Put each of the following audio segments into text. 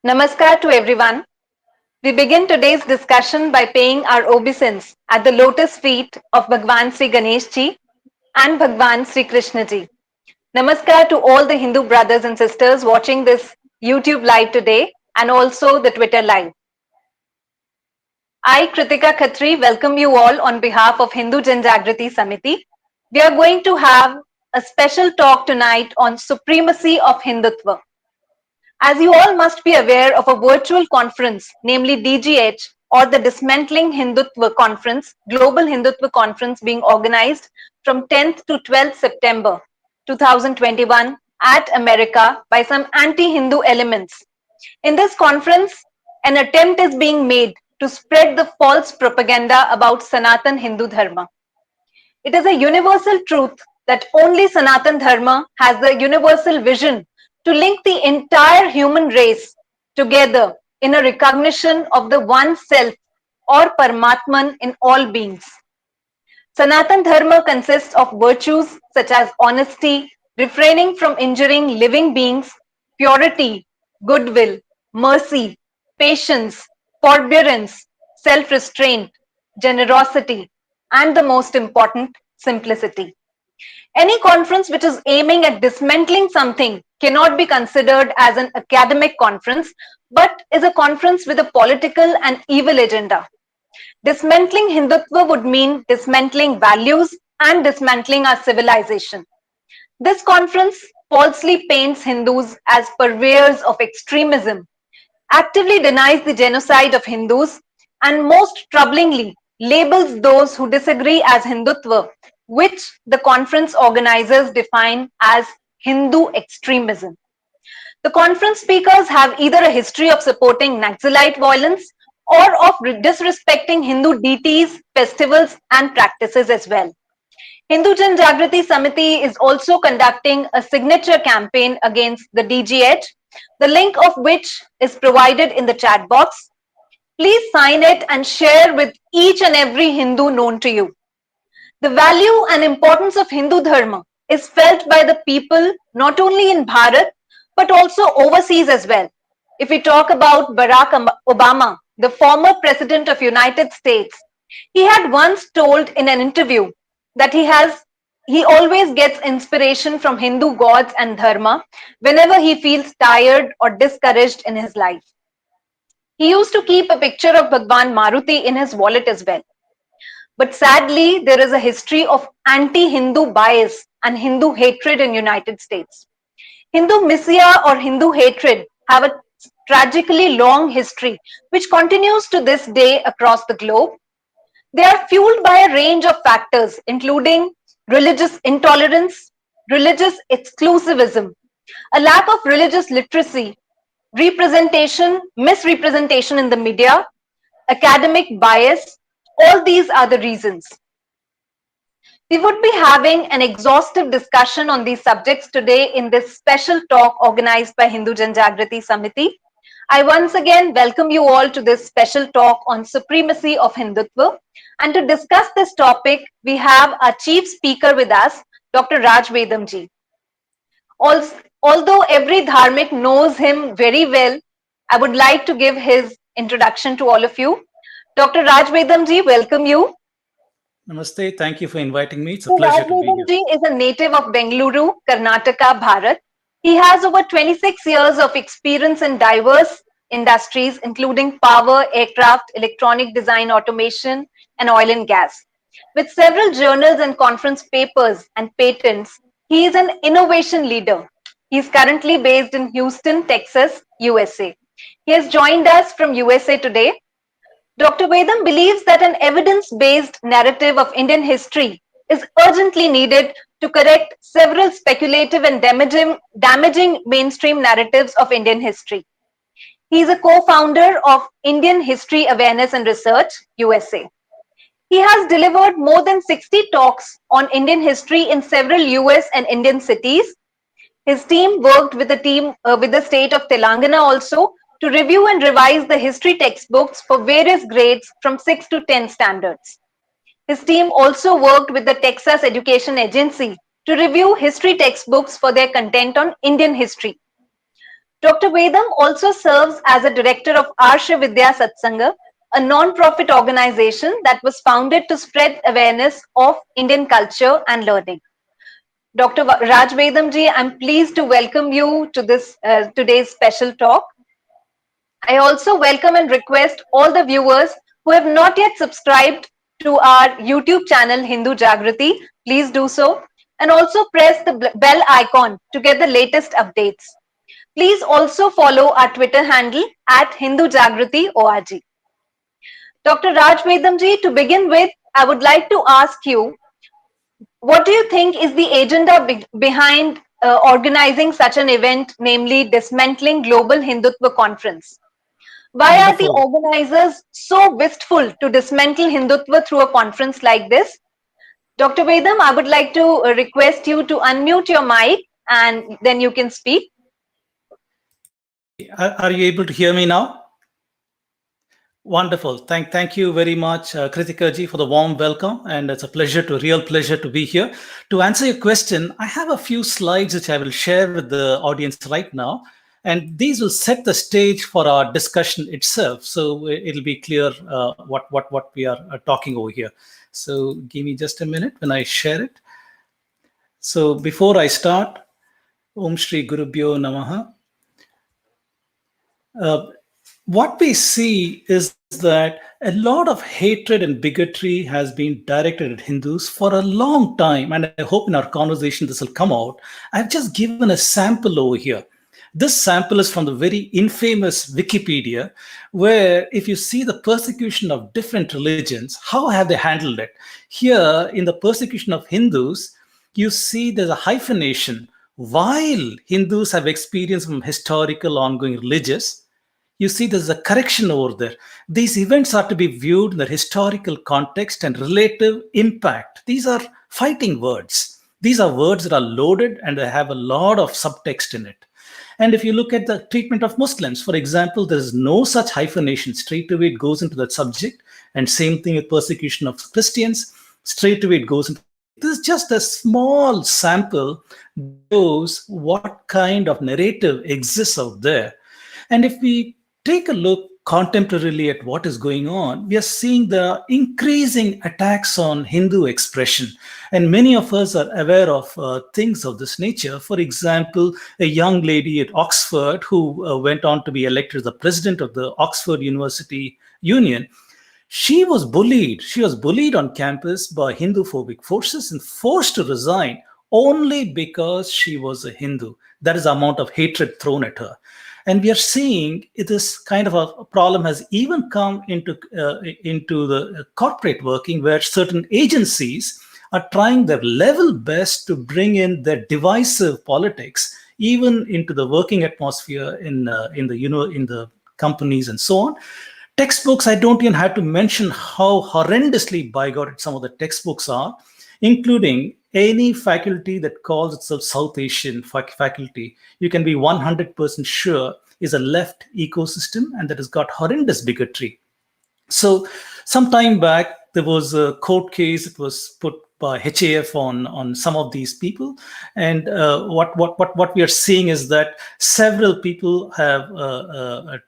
Namaskar to everyone. We begin today's discussion by paying our obeisance at the lotus feet of Bhagwan Sri Ganesh Ji and Bhagwan Sri Krishna Ji. Namaskar to all the Hindu brothers and sisters watching this YouTube live today and also the Twitter live. I, Kritika Khatri, welcome you all on behalf of Hindu Janjagriti Samiti. We are going to have a special talk tonight on supremacy of Hindutva. As you all must be aware of a virtual conference, namely DGH or the Dismantling Hindutva Conference, Global Hindutva Conference being organized from 10th to 12th September 2021 at America by some anti-Hindu elements. In this conference, an attempt is being made to spread the false propaganda about Sanatan Hindu Dharma. It is a universal truth that only Sanatan Dharma has the universal vision to link the entire human race together in a recognition of the one self or Paramatman in all beings. Sanatan Dharma consists of virtues such as honesty, refraining from injuring living beings, purity, goodwill, mercy, patience, forbearance, self-restraint, generosity, and the most important, simplicity. Any conference which is aiming at dismantling something cannot be considered as an academic conference, but is a conference with a political and evil agenda. Dismantling Hindutva would mean dismantling values and dismantling our civilization. This conference falsely paints Hindus as purveyors of extremism, actively denies the genocide of Hindus, and most troublingly, labels those who disagree as Hindutva, which the conference organizers define as Hindu extremism. The conference speakers have either a history of supporting Naxalite violence or of disrespecting Hindu deities, festivals, and practices as well. Hindu Janjagriti Samiti is also conducting a signature campaign against the DGH, the link of which is provided in the chat box. Please sign it and share with each and every Hindu known to you. The value and importance of Hindu Dharma is felt by the people not only in Bharat but also overseas as well. If we talk about Barack Obama, the former president of United States, he had once told in an interview that he always gets inspiration from Hindu gods and dharma whenever he feels tired or discouraged in his life. He used to keep a picture of Bhagwan Maruti in his wallet as well. But sadly, there is a history of anti-Hindu bias and Hindu hatred in United States. Hindu messiah or Hindu hatred have a tragically long history which continues to this day across the globe. They are fueled by a range of factors, including religious intolerance, religious exclusivism, a lack of religious literacy, misrepresentation in the media, academic bias. All these are the reasons. We would be having an exhaustive discussion on these subjects today in this special talk organized by Hindu Janjagriti Samiti. I once again welcome you all to this special talk on supremacy of Hindutva. And to discuss this topic, we have our chief speaker with us, Dr. Raj Vedam ji. Although every dharmic knows him very well, I would like to give his introduction to all of you. Dr. Raj Vedam ji, welcome you. Namaste. Thank you for inviting me. It's a pleasure to be here. Raj Vedam ji is a native of Bengaluru, Karnataka, Bharat. He has over 26 years of experience in diverse industries, including power, aircraft, electronic design, automation, and oil and gas. With several journals and conference papers and patents, he is an innovation leader. He is currently based in Houston, Texas, USA. He has joined us from USA today. Dr. Vedam believes that an evidence-based narrative of Indian history is urgently needed to correct several speculative and damaging mainstream narratives of Indian history. He is a co-founder of Indian History Awareness and Research, USA. He has delivered more than 60 talks on Indian history in several US and Indian cities. His team worked with the state of Telangana also to review and revise the history textbooks for various grades from 6 to 10 standards. His team also worked with the Texas Education Agency to review history textbooks for their content on Indian history. Dr. Vedam also serves as a director of Arsha Vidya Satsanga, a non-profit organization that was founded to spread awareness of Indian culture and learning. Dr. Raj Vedam ji, I'm pleased to welcome you to this today's special talk. I also welcome and request all the viewers who have not yet subscribed to our YouTube channel Hindu Jagrati, please do so, and also press the bell icon to get the latest updates. Please also follow our Twitter handle at Hindu Jagrati ORG. Dr. Raj Vedam ji, to begin with, I would like to ask you, what do you think is the agenda behind organizing such an event, namely dismantling Global Hindutva Conference? Why are the Wonderful. organizers so wistful to dismantle Hindutva through a conference like this? Dr. Vedam, I would like to request you to unmute your mic and then you can speak. Are you able to hear me now? Wonderful. Thank you very much, Kritika ji, for the warm welcome. And it's a real pleasure to be here. To answer your question, I have a few slides which I will share with the audience right now. And these will set the stage for our discussion itself. So it'll be clear what we are talking over here. So give me just a minute when I share it. So before I start, Om Shri Gurubhyo Namaha. What we see is that a lot of hatred and bigotry has been directed at Hindus for a long time. And I hope in our conversation this will come out. I've just given a sample over here. This sample is from the very infamous Wikipedia, where if you see the persecution of different religions, how have they handled it? Here, in the persecution of Hindus, you see there's a hyphenation. While Hindus have experienced from historical, ongoing, religious, you see there's a correction over there. These events are to be viewed in their historical context and relative impact. These are fighting words. These are words that are loaded and they have a lot of subtext in it. And if you look at the treatment of Muslims, for example, there is no such hyphenation. Straight away it goes into that subject. And same thing with persecution of Christians. Straight away it goes into subject. This is just a small sample that shows what kind of narrative exists out there. And if we take a look contemporarily at what is going on, we are seeing the increasing attacks on Hindu expression. And many of us are aware of things of this nature. For example, a young lady at Oxford who went on to be elected as the president of the Oxford University Union. She was bullied. She was bullied on campus by Hindu-phobic forces and forced to resign only because she was a Hindu. That is the amount of hatred thrown at her. And we are seeing this kind of a problem has even come into the corporate working, where certain agencies are trying their level best to bring in their divisive politics even into the working atmosphere in the companies and so on. Textbooks, I don't even have to mention how horrendously bigoted some of the textbooks are, including any faculty that calls itself South Asian faculty, you can be 100% sure is a left ecosystem and that has got horrendous bigotry. So some time back, there was a court case that was put by HAF on some of these people. And what we are seeing is that several people have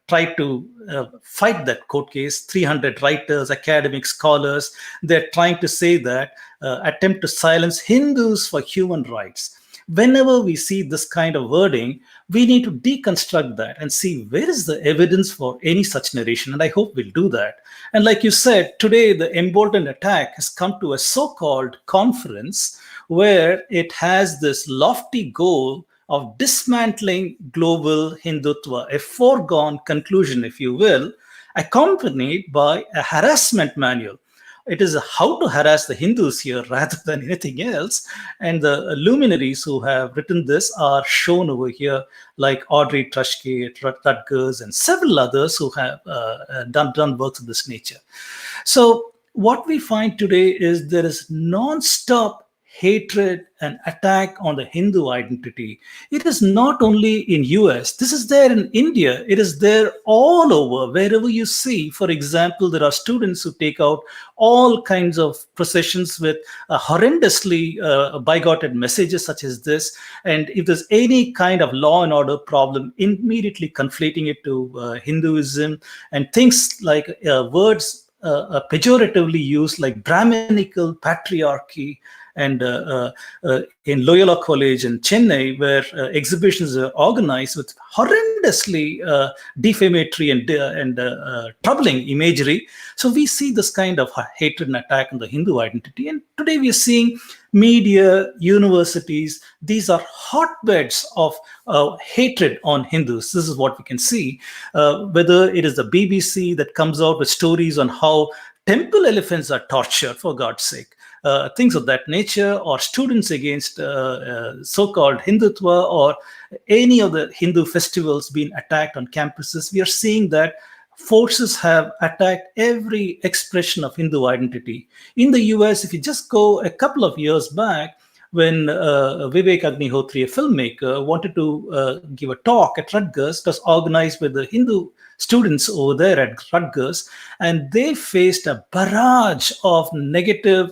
tried to fight that court case. 300 writers, academics, scholars, they're trying to say that attempt to silence Hindus for human rights. Whenever we see this kind of wording, we need to deconstruct that and see where is the evidence for any such narration. And I hope we'll do that. And like you said, today the emboldened attack has come to a so-called conference where it has this lofty goal of dismantling global Hindutva, a foregone conclusion, if you will, accompanied by a harassment manual. It is how to harass the Hindus here rather than anything else. And the luminaries who have written this are shown over here, like Audrey Trushke, Rutgers, and several others who have done works of this nature. So what we find today is there is non-stop hatred and attack on the Hindu identity. It is not only in US, this is there in India, it is there all over, wherever you see. For example, there are students who take out all kinds of processions with horrendously bigoted messages such as this. And if there's any kind of law and order problem, immediately conflating it to Hinduism, and things like words pejoratively used like Brahminical patriarchy. And in Loyola College in Chennai, where exhibitions are organized with horrendously defamatory and troubling imagery. So we see this kind of hatred and attack on the Hindu identity. And today we are seeing media, universities, these are hotbeds of hatred on Hindus. This is what we can see. Whether it is the BBC that comes out with stories on how temple elephants are tortured, for God's sake. Things of that nature, or students against so-called Hindutva, or any of the Hindu festivals being attacked on campuses. We are seeing that forces have attacked every expression of Hindu identity. In the US, if you just go a couple of years back, when Vivek Agnihotri, a filmmaker, wanted to give a talk at Rutgers, it was organized with the Hindu students over there at Rutgers, and they faced a barrage of negative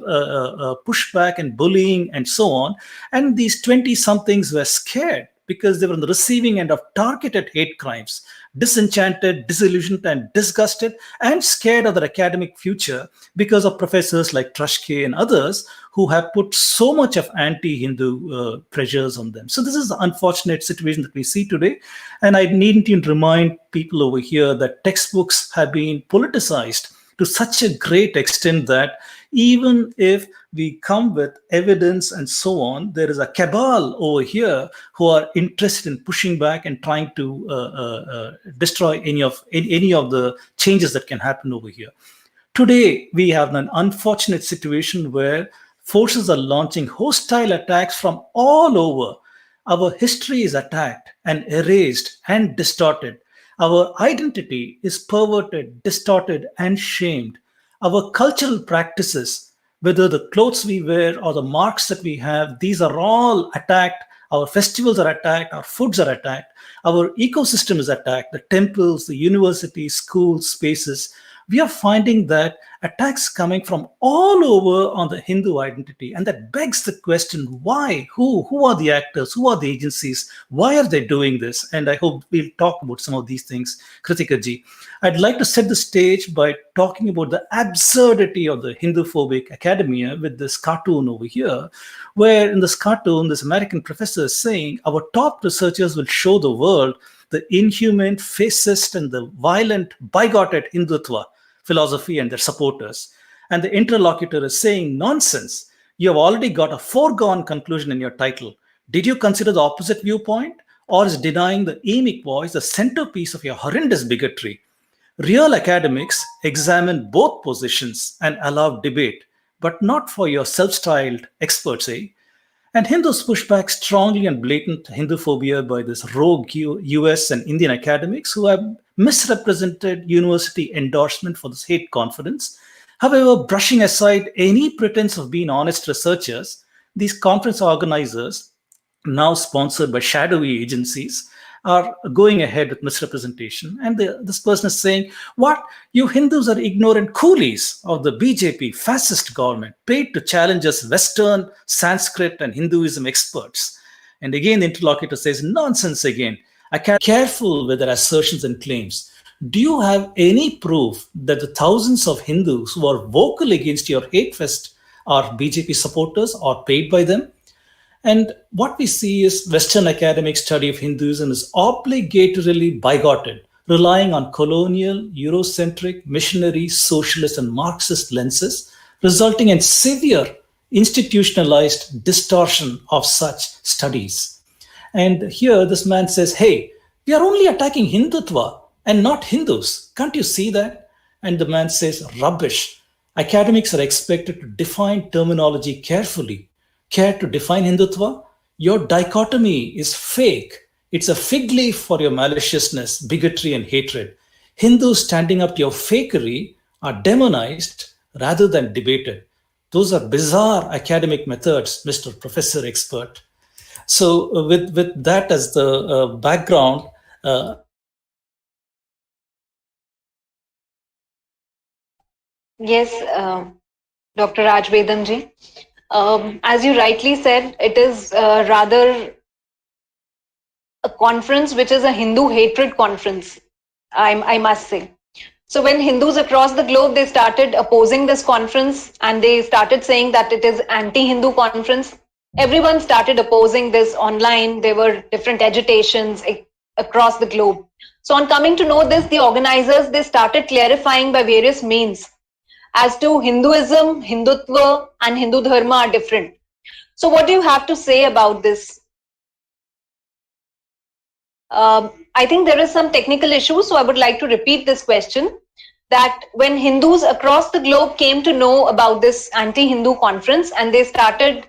pushback and bullying and so on. And these 20-somethings were scared because they were on the receiving end of targeted hate crimes, disenchanted, disillusioned, and disgusted, and scared of their academic future because of professors like Trashke and others who have put so much of anti-Hindu pressures on them. So this is the unfortunate situation that we see today. And I needn't even remind people over here that textbooks have been politicized to such a great extent that even if we come with evidence and so on, there is a cabal over here who are interested in pushing back and trying to destroy any of the changes that can happen over here. Today, we have an unfortunate situation where forces are launching hostile attacks from all over. Our history is attacked and erased and distorted. Our identity is perverted, distorted, and shamed. Our cultural practices, whether the clothes we wear or the marks that we have, these are all attacked. Our festivals are attacked. Our foods are attacked. Our ecosystem is attacked. The temples, the universities, schools, spaces. We are finding that attacks coming from all over on the Hindu identity. And that begs the question, why? Who are the actors? Who are the agencies? Why are they doing this? And I hope we'll talk about some of these things, Kritika ji. I'd like to set the stage by talking about the absurdity of the Hindu-phobic academia with this cartoon over here, where in this cartoon, this American professor is saying, our top researchers will show the world the inhuman, fascist, and the violent, bigoted Hindutva philosophy and their supporters. And the interlocutor is saying, nonsense. You have already got a foregone conclusion in your title. Did you consider the opposite viewpoint? Or is denying the emic voice the centerpiece of your horrendous bigotry? Real academics examine both positions and allow debate, but not for your self-styled experts, eh? And Hindus push back strongly on blatant Hinduphobia by this rogue US and Indian academics who have misrepresented university endorsement for this hate conference. However, brushing aside any pretense of being honest researchers, these conference organizers, now sponsored by shadowy agencies, are going ahead with misrepresentation. And this person is saying, what? You Hindus are ignorant coolies of the BJP fascist government paid to challenge us Western, Sanskrit, and Hinduism experts. And again, the interlocutor says, nonsense again. I can't be careful with their assertions and claims. Do you have any proof that the thousands of Hindus who are vocal against your hate fest are BJP supporters or paid by them? And what we see is Western academic study of Hinduism is obligatorily bigoted, relying on colonial, Eurocentric, missionary, socialist, and Marxist lenses, resulting in severe institutionalized distortion of such studies. And here this man says, hey, we are only attacking Hindutva and not Hindus. Can't you see that? And the man says, rubbish. Academics are expected to define terminology carefully. Care to define Hindutva? Your dichotomy is fake. It's a fig leaf for your maliciousness, bigotry, and hatred. Hindus standing up to your fakery are demonized rather than debated. Those are bizarre academic methods, Mr. Professor Expert. So, with that as the background, Yes, Dr. Raj Vedam ji. As you rightly said, it is rather a conference which is a Hindu hatred conference, I must say. So when Hindus across the globe, they started opposing this conference and they started saying that it is anti-Hindu conference. Everyone started opposing this online. There were different agitations across the globe. So on coming to know this, the organizers, they started clarifying by various means as to Hinduism, Hindutva and Hindu Dharma are different. So what do you have to say about this? I think there is some technical issue, so I would like to repeat this question. That when Hindus across the globe came to know about this anti-Hindu conference and they started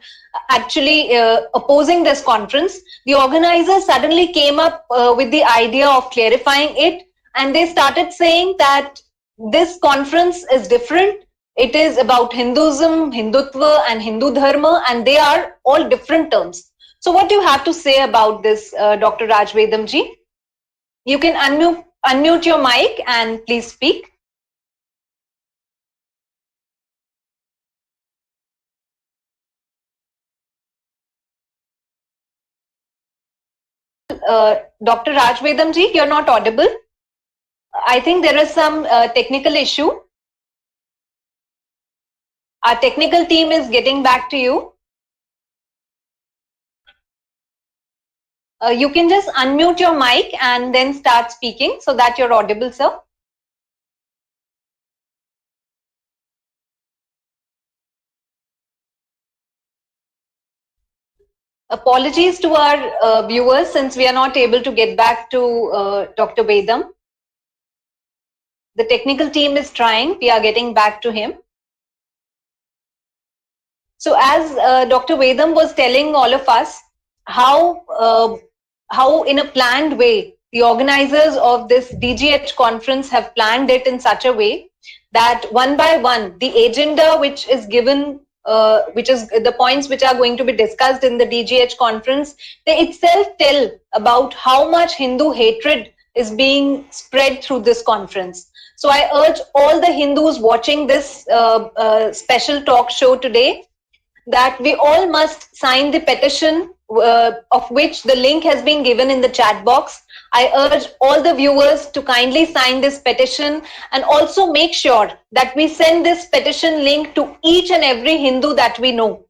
actually opposing this conference, the organizers suddenly came up with the idea of clarifying it, and they started saying that this conference is different. It is about Hinduism, Hindutva and Hindu Dharma, and they are all different terms. So what do you have to say about this, Dr. Raj Vedam ji? You can unmute your mic and please speak. Dr. Raj Vedam ji, you're not audible. I think there is some technical issue. Our technical team is getting back to you. You can just unmute your mic and then start speaking so that you're audible, sir. Apologies to our viewers since we are not able to get back to Dr. Vedam. The technical team is trying. We are getting back to him. So as Dr. Vedam was telling all of us how in a planned way the organizers of this DGH conference have planned it in such a way that one by one the agenda which is given, which is the points which are going to be discussed in the DGH conference, they itself tell about how much Hindu hatred is being spread through this conference. So I urge all the Hindus watching this special talk show today that we all must sign the petition of which the link has been given in the chat box. I urge all the viewers to kindly sign this petition and also make sure that we send this petition link to each and every Hindu that we know,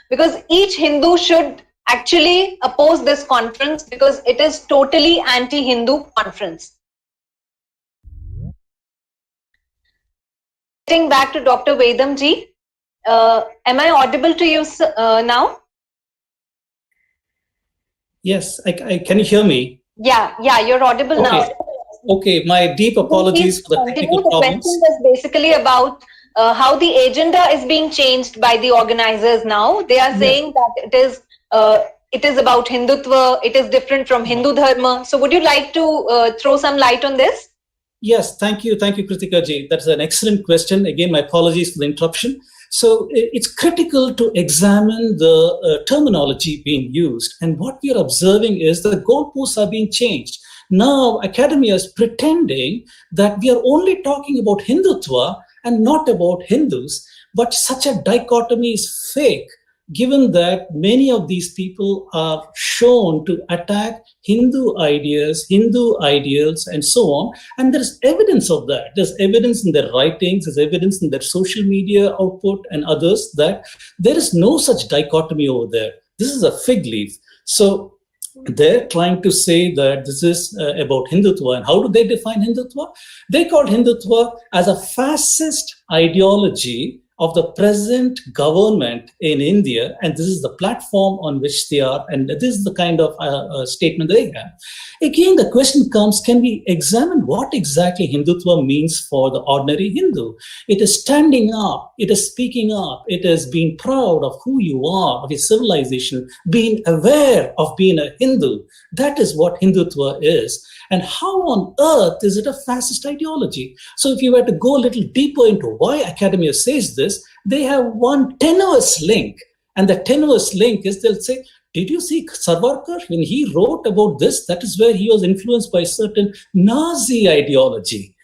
because each Hindu should actually oppose this conference because it is totally anti-Hindu conference. Getting back to Dr. Vedam ji, am I audible to you now? yes, can you hear me? Yeah, you're audible now. Okay, my deep apologies for the technical problems. The question was basically about how the agenda is being changed by the organizers now. They are saying that it is about Hindutva, it is different from Hindu Dharma. So would you like to throw some light on this? Yes, thank you, Kritika ji. That's an excellent question. Again, my apologies for the interruption. So it's critical to examine the terminology being used. And what we are observing is the goalposts are being changed. Now, academia is pretending that we are only talking about Hindutva and not about Hindus. But such a dichotomy is fake, given that many of these people are shown to attack Hindu ideas, Hindu ideals, and so on. And there's evidence of that. There's evidence in their writings, there's evidence in their social media output and others that there is no such dichotomy over there. This is a fig leaf. So they're trying to say that this is about Hindutva. And how do they define Hindutva? They call Hindutva as a fascist ideology of the present government in India, and this is the platform on which they are, and this is the kind of statement they have. Again, the question comes, can we examine what exactly Hindutva means for the ordinary Hindu? It is standing up, it is speaking up, it is being proud of who you are, of your civilization, being aware of being a Hindu. That is what Hindutva is. And how on earth is it a fascist ideology? So if you were to go a little deeper into why academia says this, They have one tenuous link. And the tenuous link is they'll say, did you see Savarkar? When he wrote about this, that is where he was influenced by certain Nazi ideology.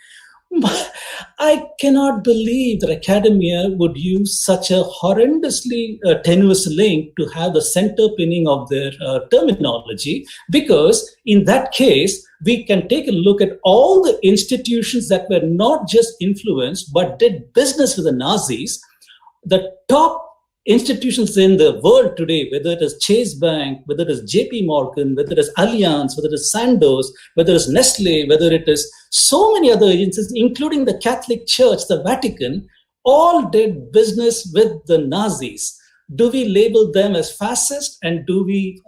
I cannot believe that academia would use such a horrendously tenuous link to have the center pinning of their terminology, because in that case, we can take a look at all the institutions that were not just influenced, but did business with the Nazis. The top institutions in the world today, whether it is Chase Bank, whether it is JP Morgan, whether it is Allianz, whether it is Sandoz, whether it is Nestle, whether it is so many other agencies, including the Catholic Church, the Vatican, all did business with the Nazis. Do we label them as fascist, and do we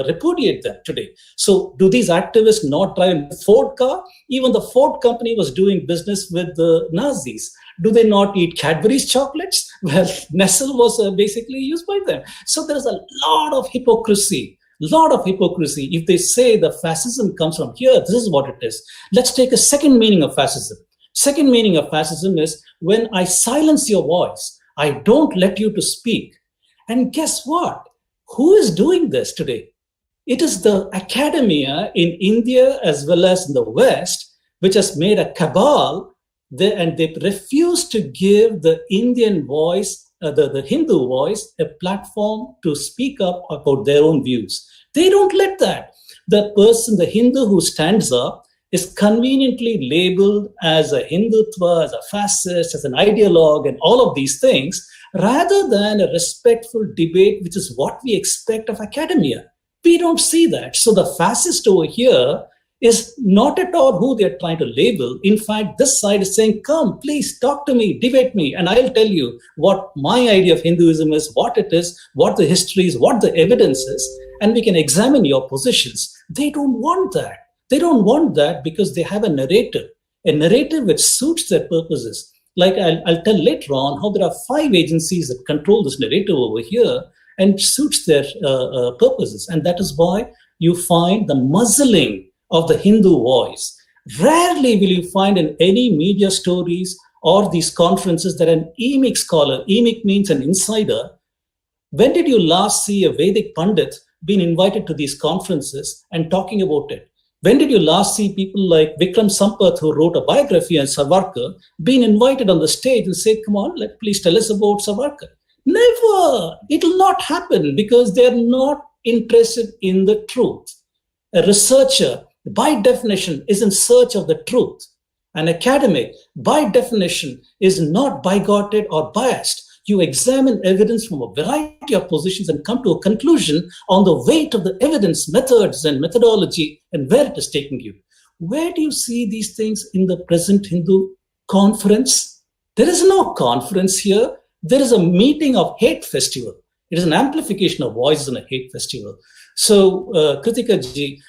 repudiate them today? So do these activists not drive a Ford car? Even the Ford company was doing business with the Nazis. Do they not eat Cadbury's chocolates? Well, Nestle was basically used by them. So there's a lot of hypocrisy. If they say the fascism comes from here, this is what it is. Let's take a second meaning of fascism. Second meaning of fascism is when I silence your voice, I don't let you to speak. And guess what? Who is doing this today? It is the academia in India as well as in the West, which has made a cabal, and they refuse to give the Indian voice, the Hindu voice, a platform to speak up about their own views. They don't let that. The person, the Hindu who stands up, is conveniently labeled as a Hindutva, as a fascist, as an ideologue, and all of these things, rather than a respectful debate, which is what we expect of academia. We don't see that. So the fascist over here is not at all who they're trying to label. In fact, this side is saying, come, please talk to me, debate me, and I'll tell you what my idea of Hinduism is, what it is, what the history is, what the evidence is, and we can examine your positions. They don't want that. They don't want that because they have a narrative which suits their purposes. Like I'll tell later on how there are 5 agencies that control this narrative over here and suits their purposes. And that is why you find the muzzling of the Hindu voice. Rarely will you find in any media stories or these conferences that an emic scholar, emic means an insider. When did you last see a Vedic Pandit being invited to these conferences and talking about it? When did you last see people like Vikram Sampath, who wrote a biography on Savarkar, being invited on the stage and say, come on, please tell us about Savarkar? Never. It will not happen because they're not interested in the truth. A researcher, by definition, is in search of the truth. An academic, by definition, is not bigoted or biased. You examine evidence from a variety of positions and come to a conclusion on the weight of the evidence, methods, and methodology, and where it is taking you. Where do you see these things in the present Hindu conference? There is no conference here. There is a meeting of hate festival. It is an amplification of voices in a hate festival. So, Kritika ji,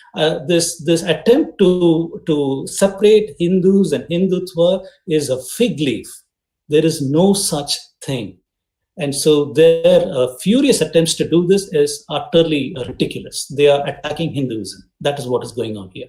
this attempt to separate Hindus and Hindutva is a fig leaf. There is no such thing. And so their furious attempts to do this is utterly ridiculous. They are attacking Hinduism. That is what is going on here.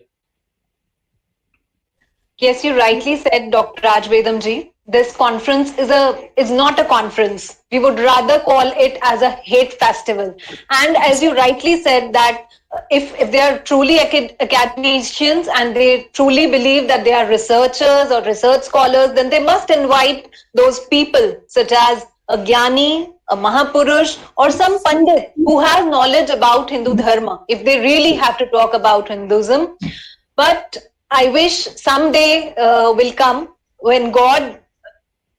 Yes, you rightly said, Dr. Raj Vedam ji. This conference is not a conference. We would rather call it as a hate festival. And as you rightly said, that if they are truly academicians and they truly believe that they are researchers or research scholars, then they must invite those people such as a Gyani, a Mahapurush, or some Pandit who has knowledge about Hindu Dharma, if they really have to talk about Hinduism. But I wish someday will come when God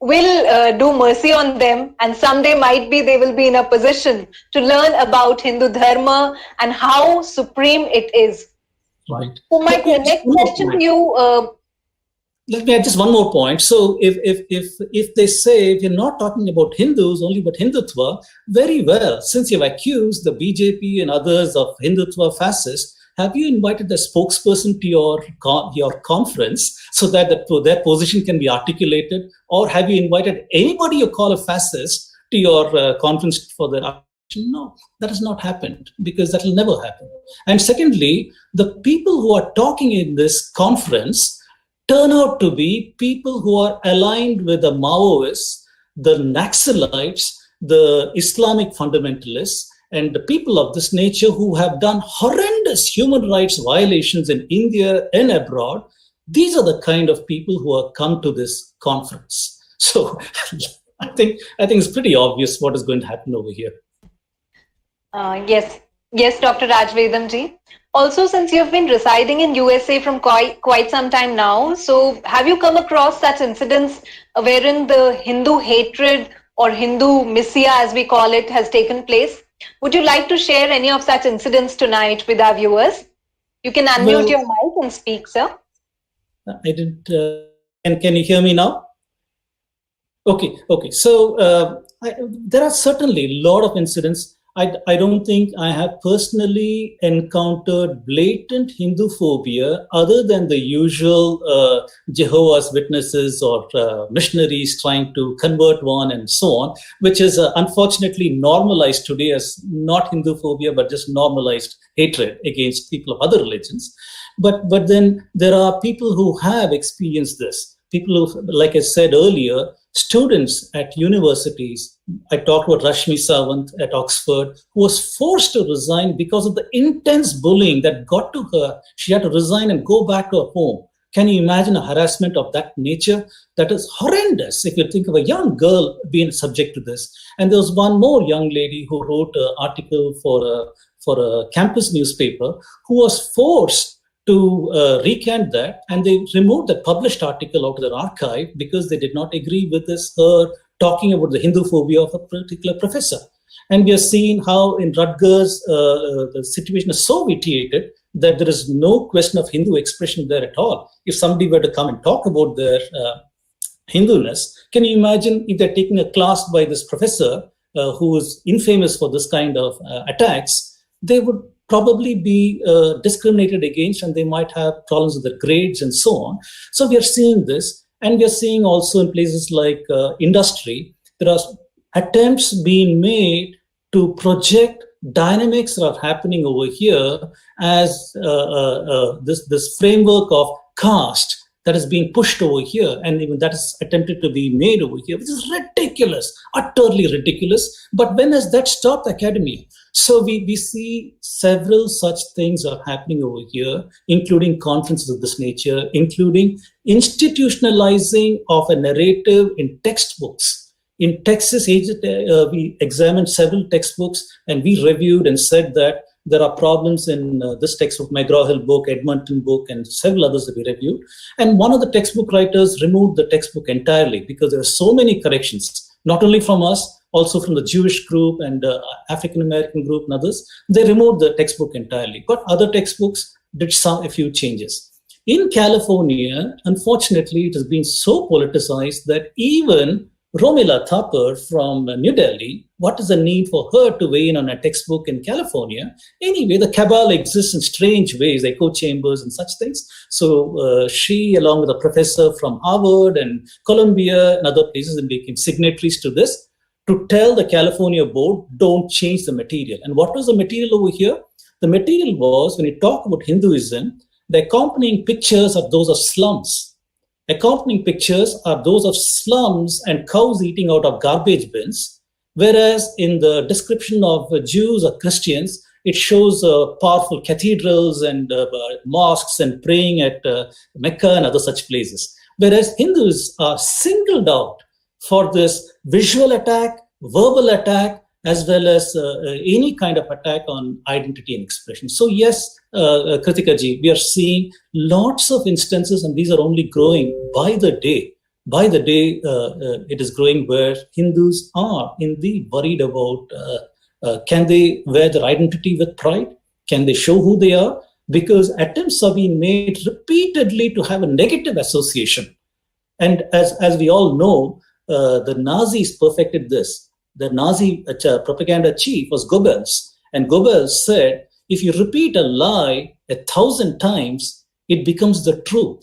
will do mercy on them, and someday might be they will be in a position to learn about Hindu Dharma and how supreme it is. Right. So my next question to you... Let me add just one more point. So if they say, if you're not talking about Hindus, only about Hindutva, very well, since you've accused the BJP and others of Hindutva fascists, have you invited the spokesperson to your conference so that their position can be articulated? Or have you invited anybody you call a fascist to your conference for their articulation? No, that has not happened because that will never happen. And secondly, the people who are talking in this conference turn out to be people who are aligned with the Maoists, the Naxalites, the Islamic fundamentalists, and the people of this nature who have done horrendous human rights violations in India and abroad, these are the kind of people who have come to this conference. So I think it's pretty obvious what is going to happen over here. Yes, Dr. Raj Vedam ji. Also, since you've been residing in USA from quite some time now, so have you come across such incidents wherein the Hindu hatred or Hindu messiah, as we call it, has taken place? Would you like to share any of such incidents tonight with our viewers? You can unmute your mic and speak, sir. I didn't. Can you hear me now? Okay. So there are certainly a lot of incidents. I don't think I have personally encountered blatant Hindu phobia other than the usual Jehovah's Witnesses or missionaries trying to convert one and so on, which is unfortunately normalized today as not Hindu phobia, but just normalized hatred against people of other religions. But then there are people who have experienced this. People who, like I said earlier, students at universities. I talked about Rashmi Sawant at Oxford, who was forced to resign because of the intense bullying that got to her. She had to resign and go back to her home. Can you imagine a harassment of that nature? That is horrendous if you think of a young girl being subject to this. And there was one more young lady who wrote an article for a campus newspaper who was forced to recant that, and they removed the published article out of their archive because they did not agree with her talking about the Hindu phobia of a particular professor. And we are seeing how in Rutgers the situation is so vitiated that there is no question of Hindu expression there at all. If somebody were to come and talk about their Hinduness, can you imagine if they're taking a class by this professor who is infamous for this kind of attacks, they would probably be discriminated against, and they might have problems with their grades and so on. So we are seeing this, and we are seeing also in places like industry, there are attempts being made to project dynamics that are happening over here as this framework of caste that is being pushed over here, and even that is attempted to be made over here, which is ridiculous, utterly ridiculous. But when has that stopped academia? So we see several such things are happening over here, including conferences of this nature, including institutionalizing of a narrative in textbooks. In Texas, we examined several textbooks, and we reviewed and said that there are problems in this textbook, McGraw-Hill book, Edmonton book, and several others that we reviewed. And one of the textbook writers removed the textbook entirely because there are so many corrections, not only from us, also from the Jewish group and African-American group and others. They removed the textbook entirely, but other textbooks did a few changes. In California, unfortunately, it has been so politicized that even Romila Thapar from New Delhi, what is the need for her to weigh in on a textbook in California? Anyway, the cabal exists in strange ways, echo chambers and such things. So she, along with a professor from Harvard and Columbia and other places, became signatories to this to tell the California board, don't change the material. And what was the material over here? The material was, when you talk about Hinduism, the accompanying pictures are those of slums. Accompanying pictures are those of slums and cows eating out of garbage bins, whereas in the description of Jews or Christians, it shows powerful cathedrals and mosques and praying at Mecca and other such places. Whereas Hindus are singled out for this visual attack, verbal attack, as well as any kind of attack on identity and expression. So yes, Kritika ji, we are seeing lots of instances, and these are only growing by the day. By the day, it is growing where Hindus are indeed worried about, can they wear their identity with pride? Can they show who they are? Because attempts are being made repeatedly to have a negative association. And as we all know, the Nazis perfected this. The Nazi propaganda chief was Goebbels. And Goebbels said, if you repeat a lie 1,000 times, it becomes the truth.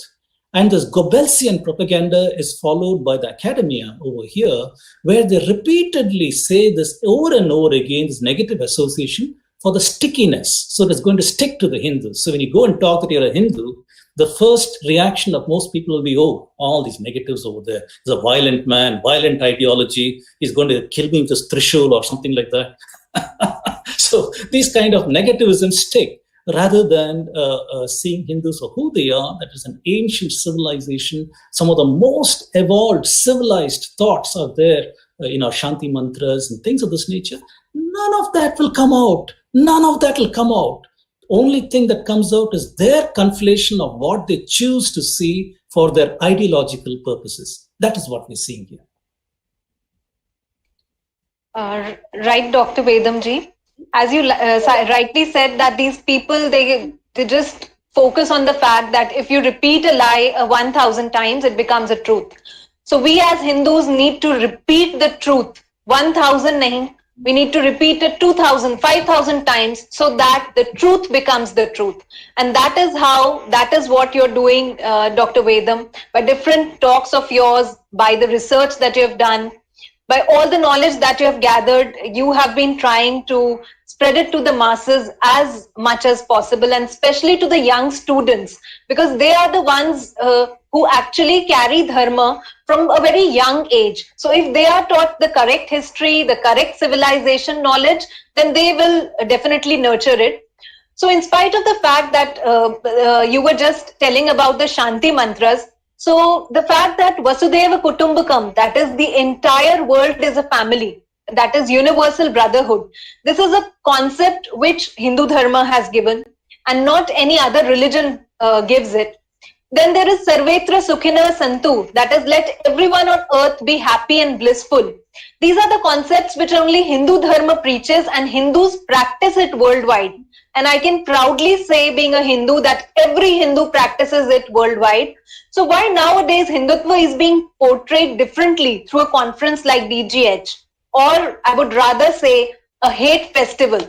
And this Goebbelsian propaganda is followed by the academia over here, where they repeatedly say this over and over again, this negative association for the stickiness. So it's going to stick to the Hindus. So when you go and talk that you're a Hindu, the first reaction of most people will be, oh, all these negatives over there. There's a violent man, violent ideology. He's going to kill me with his trishul or something like that. So these kind of negativism stick rather than seeing Hindus for who they are. That is an ancient civilization. Some of the most evolved, civilized thoughts are there in our Shanti mantras and things of this nature. None of that will come out. None of that will come out. Only thing that comes out is their conflation of what they choose to see for their ideological purposes. That is what we're seeing here. Right, Dr. Vedam ji. As you rightly said, that these people, they just focus on the fact that if you repeat a lie 1,000 times, it becomes a truth. So we as Hindus need to repeat the truth 1,000 nahi. We need to repeat it 2,000, 5,000 times so that the truth becomes the truth. And that is what you're doing, Dr. Vedam, by different talks of yours, by the research that you have done, by all the knowledge that you have gathered. You have been trying to spread it to the masses as much as possible, and especially to the young students, because they are the ones who actually carry dharma from a very young age. So if they are taught the correct history, the correct civilization knowledge, then they will definitely nurture it. So in spite of the fact that you were just telling about the Shanti mantras, so the fact that Vasudhaiva Kutumbakam, that is the entire world is a family, that is universal brotherhood. This is a concept which Hindu Dharma has given and not any other religion gives it. Then there is Sarvetra Sukhina Santu, that is let everyone on earth be happy and blissful. These are the concepts which only Hindu Dharma preaches, and Hindus practice it worldwide. And I can proudly say, being a Hindu, that every Hindu practices it worldwide. So why nowadays Hindutva is being portrayed differently through a conference like DGH? Or I would rather say a hate festival.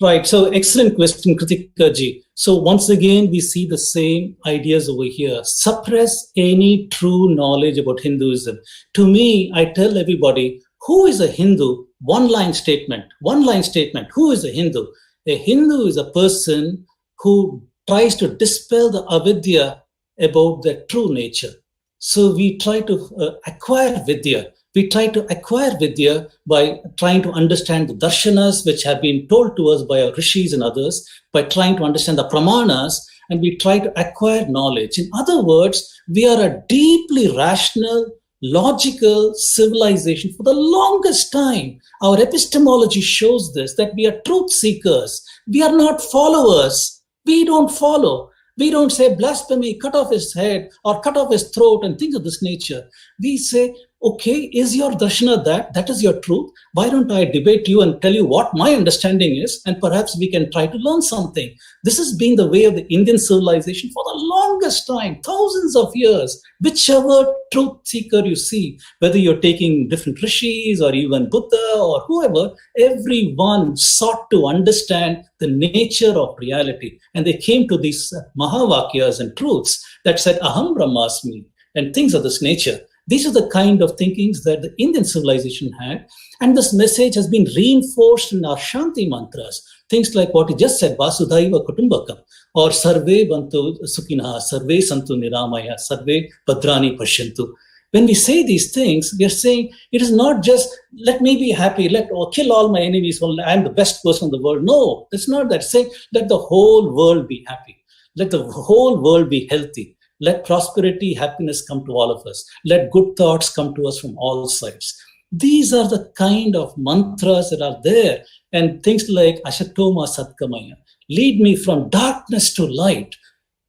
Right. So excellent question, Kritika ji. So once again, we see the same ideas over here. Suppress any true knowledge about Hinduism. To me, I tell everybody, who is a Hindu? One-line statement. Who is a Hindu? A Hindu is a person who tries to dispel the avidya about their true nature. So we try to acquire vidya. We try to acquire vidya by trying to understand the darshanas, which have been told to us by our rishis and others, by trying to understand the pramanas, and we try to acquire knowledge. In other words, we are a deeply rational, logical civilization for the longest time. Our epistemology shows this, that we are truth seekers. We are not followers. We don't follow. We don't say blasphemy, cut off his head or cut off his throat and things of this nature. We say, okay, is your darshana that is your truth? Why don't I debate you and tell you what my understanding is, and perhaps we can try to learn something. This has been the way of the Indian civilization for the longest time, thousands of years. Whichever truth seeker you see, whether you're taking different rishis or even Buddha or whoever, everyone sought to understand the nature of reality. And they came to these Mahavakyas and truths that said, Aham Brahmasmi, and things of this nature. These are the kind of thinkings that the Indian civilization had. And this message has been reinforced in our Shanti mantras. Things like what you just said, Vasudhaiva Kutumbakam, or Sarve Bantu Sukhina, Sarve Santu Niramaya, Sarve Bhadrani Pashyantu. When we say these things, we are saying it is not just let me be happy, kill all my enemies, I'm the best person in the world. No, it's not that. Say let the whole world be happy. Let the whole world be healthy. Let prosperity, happiness come to all of us. Let good thoughts come to us from all sides. These are the kind of mantras that are there. And things like Ashatoma Satkamaya, lead me from darkness to light,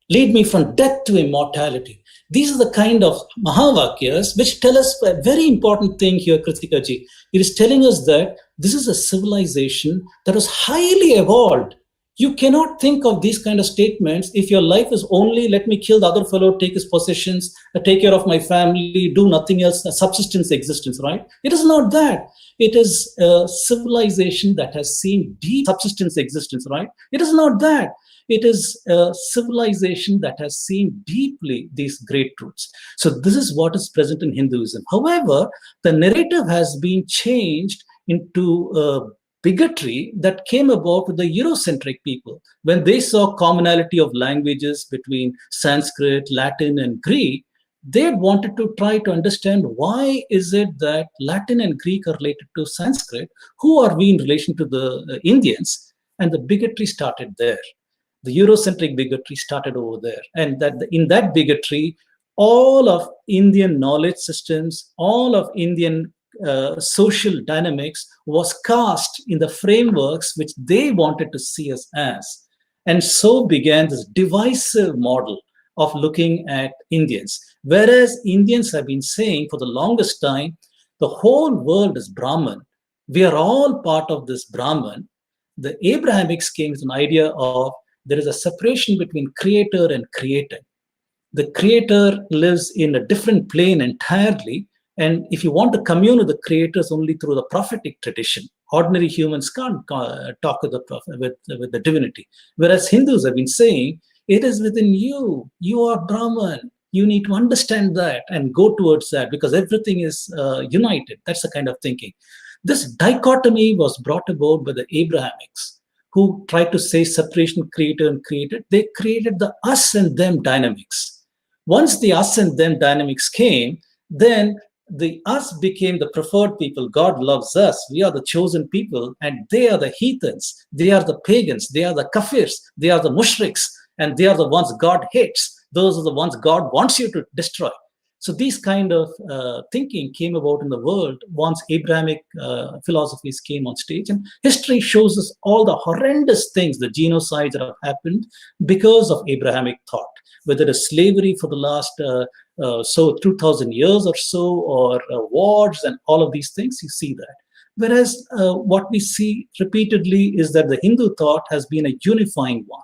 lead me from death to immortality. These are the kind of Mahavakyas which tell us a very important thing here, Kritika ji. It is telling us that this is a civilization that was highly evolved. You cannot think of these kind of statements if your life is only let me kill the other fellow, take his possessions, take care of my family, do nothing else, a subsistence existence, right? It is not that. It is a civilization that has seen deep subsistence existence, right? It is not that. It is a civilization that has seen deeply these great truths. So this is what is present in Hinduism. However, the narrative has been changed into bigotry that came about with the Eurocentric people. When they saw commonality of languages between Sanskrit, Latin, and Greek, they wanted to try to understand why is it that Latin and Greek are related to Sanskrit? Who are we in relation to the Indians? And the bigotry started there. The Eurocentric bigotry started over there. And that in that bigotry, all of Indian knowledge systems, all of Indian social dynamics was cast in the frameworks which they wanted to see us as. And so began this divisive model of looking at Indians. Whereas Indians have been saying for the longest time, the whole world is Brahman. We are all part of this Brahman. The Abrahamics came with an idea of there is a separation between creator and created. The creator lives in a different plane entirely. And if you want to commune with the creators only through the prophetic tradition, ordinary humans can't talk with with the divinity. Whereas Hindus have been saying, it is within you. You are Brahman. You need to understand that and go towards that because everything is united. That's the kind of thinking. This dichotomy was brought about by the Abrahamics, who tried to say separation creator and created. They created the us and them dynamics. Once the us and them dynamics came, then the us became the preferred people. God loves us. We are the chosen people, and they are the heathens. They are the pagans. They are the kafirs. They are the mushriks, and they are the ones God hates. Those are the ones God wants you to destroy. So these kind of thinking came about in the world once Abrahamic philosophies came on stage. And history shows us all the horrendous things, the genocides that have happened because of Abrahamic thought, whether it's slavery for the last 2,000 years or so, or wars and all of these things, you see that. Whereas what we see repeatedly is that the Hindu thought has been a unifying one.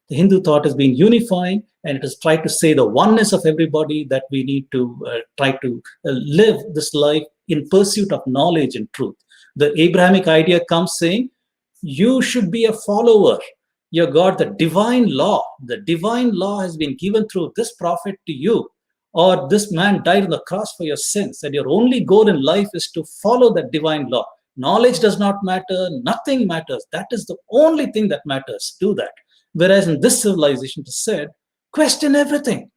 The Hindu thought has been unifying, and it has tried to say the oneness of everybody, that we need to try to live this life in pursuit of knowledge and truth. The Abrahamic idea comes saying, you should be a follower. You got the divine law. The divine law has been given through this prophet to you, or this man died on the cross for your sins, and your only goal in life is to follow that divine law. Knowledge does not matter. Nothing matters. That is the only thing that matters. Do that. Whereas in this civilization, it is said, question everything.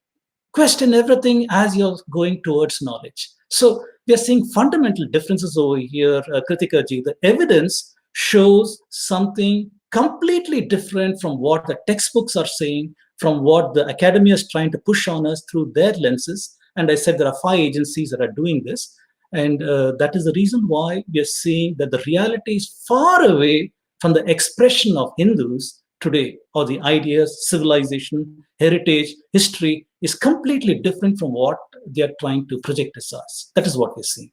Question everything as you're going towards knowledge. So we are seeing fundamental differences over here, Kritika ji. The evidence shows something completely different from what the textbooks are saying, from what the academia is trying to push on us through their lenses. And I said there are 5 agencies that are doing this. And that is the reason why we are seeing that the reality is far away from the expression of Hindus today, or the ideas, civilization, heritage, history is completely different from what they are trying to project as us. That is what we're seeing.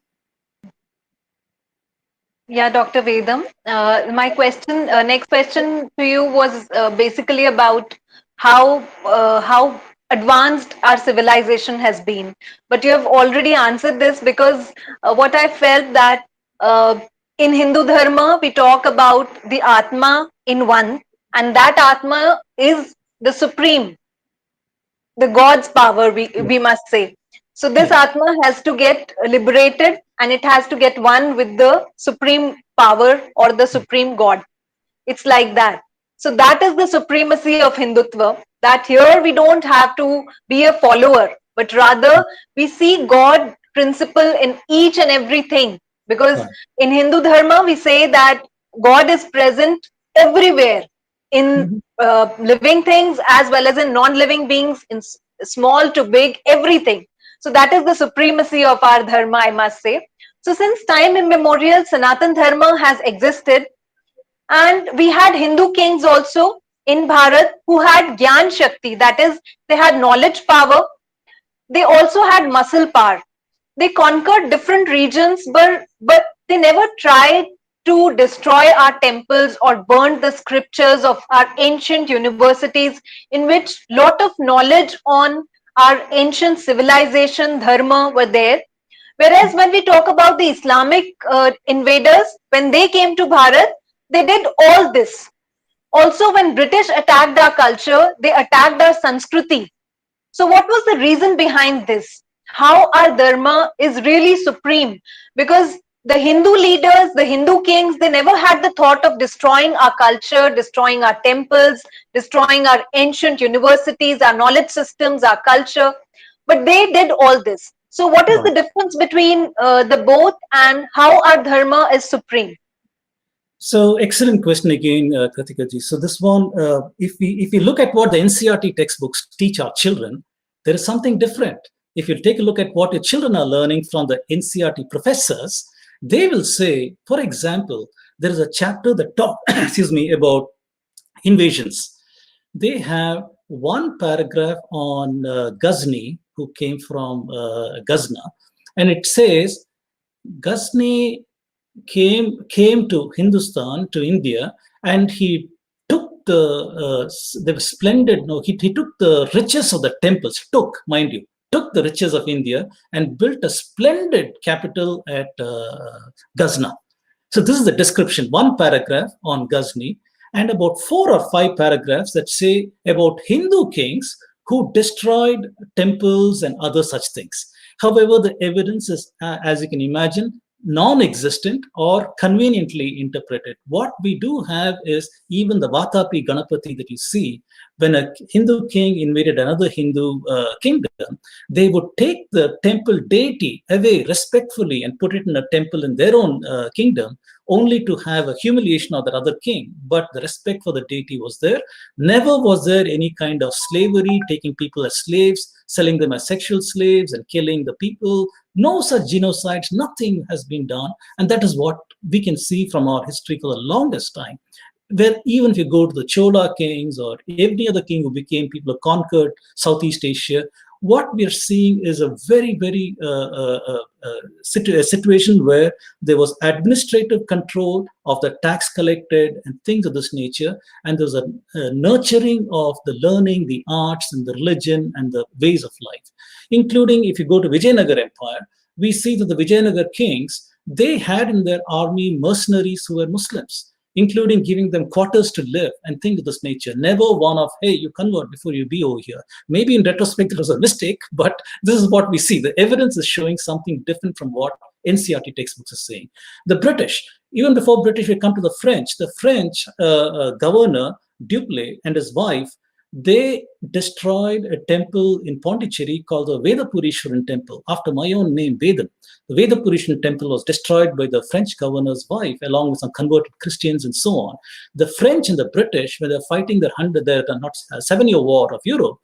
Yeah, Dr. Vedam. My question, next question to you was basically about how advanced our civilization has been. But you have already answered this because what I felt that uh, in Hindu Dharma we talk about the Atma in one, and that Atma is the supreme, the God's power, Yeah. we must say. So this Yeah. Atma has to get liberated and it has to get one with the supreme power or the supreme God. It's like that. So that is the supremacy of Hindutva, that here we don't have to be a follower, but rather we see God principle in each and everything. Because Right. in Hindu Dharma, we say that God is present everywhere in Mhm. living things as well as in non-living beings, in small to big, everything. So that is the supremacy of our Dharma, I must say. So since time immemorial, Sanatan Dharma has existed, and we had Hindu kings also in Bharat who had Gyan Shakti, that is, they had knowledge power. They also had muscle power. They conquered different regions, but they never tried to destroy our temples or burn the scriptures of our ancient universities, in which lot of knowledge on our ancient civilization, dharma were there. Whereas when we talk about the Islamic invaders, when they came to Bharat, they did all this. Also, when British attacked our culture, they attacked our Sanskriti. So what was the reason behind this? How our dharma is really supreme? Because The Hindu leaders, the Hindu kings, they never had the thought of destroying our culture, destroying our temples, destroying our ancient universities, our knowledge systems, our culture. But they did all this. So, what is the Right. difference between the both, and how our dharma is supreme? So excellent question again, Kritika ji. So this one, if we look at what the NCRT textbooks teach our children, there is something different. If you take a look at what your children are learning from the NCRT professors, they will say, for example, there is a chapter that talk, excuse me, about invasions. They have one paragraph on Ghazni, who came from Ghazna, and it says Ghazni came to Hindustan, to India, and he took the splendid. No, he took the riches of the temples. Mind you, took the riches of India and built a splendid capital at Ghazna. So this is the description, one paragraph on Ghazni, and about 4 or 5 paragraphs that say about Hindu kings who destroyed temples and other such things. However, the evidence is, as you can imagine, non-existent or conveniently interpreted. What we do have is even the Vatapi Ganapati that you see, when a Hindu king invaded another Hindu kingdom, they would take the temple deity away respectfully and put it in a temple in their own kingdom, only to have a humiliation of that other king. But the respect for the deity was there. Never was there any kind of slavery, taking people as slaves, selling them as sexual slaves and killing the people. No such genocides, nothing has been done. And that is what we can see from our history for the longest time. Where even if you go to the Chola kings or any other king who became, people who conquered Southeast Asia, what we are seeing is a very, very situation where there was administrative control of the tax collected and things of this nature, and there's a nurturing of the learning, the arts, and the religion and the ways of life. Including, if you go to Vijayanagar Empire, we see that the Vijayanagar kings, they had in their army mercenaries who were Muslims, including giving them quarters to live and things of this nature. Never one of, hey, you convert before you be over here. Maybe in retrospect, it was a mistake, but this is what we see. The evidence is showing something different from what NCRT textbooks are saying. The British, even before British, we come to the French governor, Dupleix, and his wife, they destroyed a temple in Pondicherry called the Vedapurishwaran temple, after my own name, Vedam. The Vedapurishwaran temple was destroyed by the French governor's wife, along with some converted Christians and so on. The French and the British, when they're fighting their 7-year war of Europe,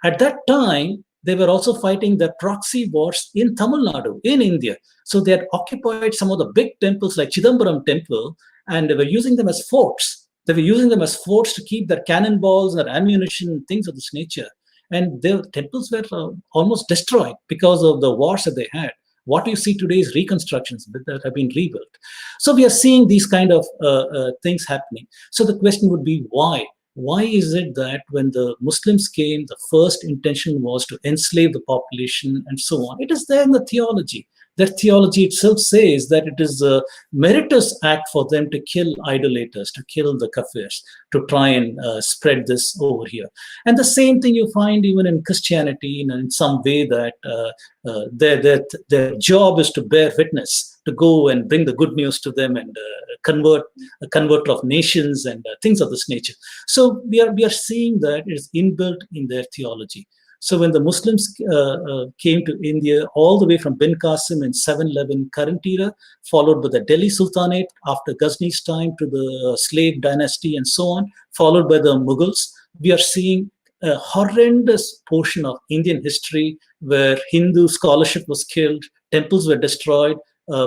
at that time, they were also fighting their proxy wars in Tamil Nadu, in India. So they had occupied some of the big temples like Chidambaram temple, and they were using them as forts. They were using them as forts to keep their cannonballs and their ammunition and things of this nature. And their temples were almost destroyed because of the wars that they had. What you see today is reconstructions that have been rebuilt. So we are seeing these kind of things happening. So the question would be, why? Why is it that when the Muslims came, the first intention was to enslave the population and so on? It is there in the theology. Their theology itself says that it is a meritorious act for them to kill idolaters, to kill the kafirs, to try and spread this over here. And the same thing you find even in Christianity, in some way that their job is to bear witness, to go and bring the good news to them and convert a converter of nations and things of this nature. So we are seeing that it is inbuilt in their theology. So when the Muslims came to India, all the way from Bin Qasim in 711 current era, followed by the Delhi Sultanate after Ghazni's time to the slave dynasty and so on, followed by the Mughals, we are seeing a horrendous portion of Indian history where Hindu scholarship was killed, temples were destroyed,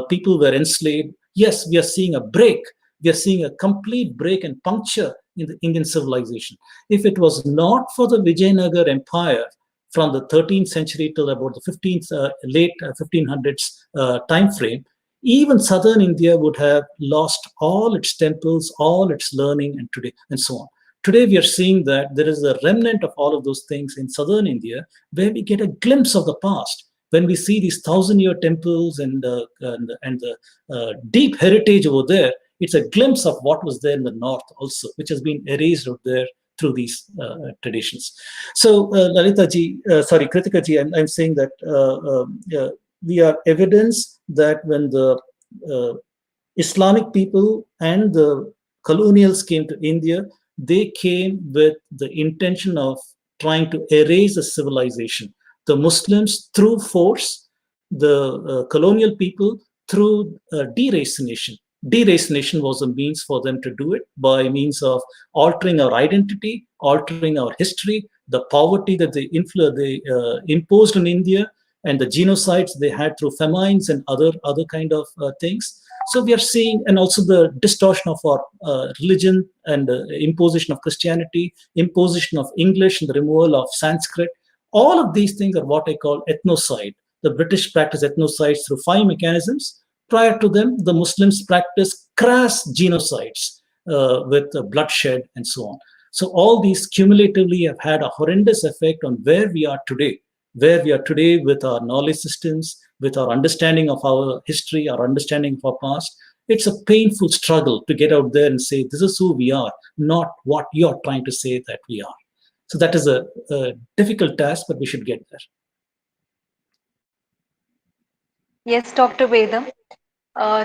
people were enslaved. Yes, we are seeing a break. We are seeing a complete break and puncture in the Indian civilization. If it was not for the Vijayanagar Empire, from the 13th century till about the 15th, late 1500s time frame, even southern India would have lost all its temples, all its learning, and so on. Today, we are seeing that there is a remnant of all of those things in southern India, where we get a glimpse of the past. When we see these 1,000-year temples and the deep heritage over there, it's a glimpse of what was there in the north also, which has been erased out there through these traditions. So Kritika ji, I'm saying that we are evidence that when the uh, Islamic people and the colonials came to India, they came with the intention of trying to erase a civilization. The Muslims through force, the colonial people through deracination. Deracination was a means for them to do it by means of altering our identity, altering our history, the poverty that they imposed on India, and the genocides they had through famines and other kind of things. So we are seeing, and also the distortion of our religion and imposition of Christianity, imposition of English, and the removal of Sanskrit. All of these things are what I call ethnocide. The British practice ethnocides through 5 mechanisms. Prior to them, the Muslims practiced crass genocides with bloodshed and so on. So all these cumulatively have had a horrendous effect on where we are today with our knowledge systems, with our understanding of our history, our understanding of our past. It's a painful struggle to get out there and say, this is who we are, not what you're trying to say that we are. So that is a difficult task, but we should get there. Yes, Dr. Vedam.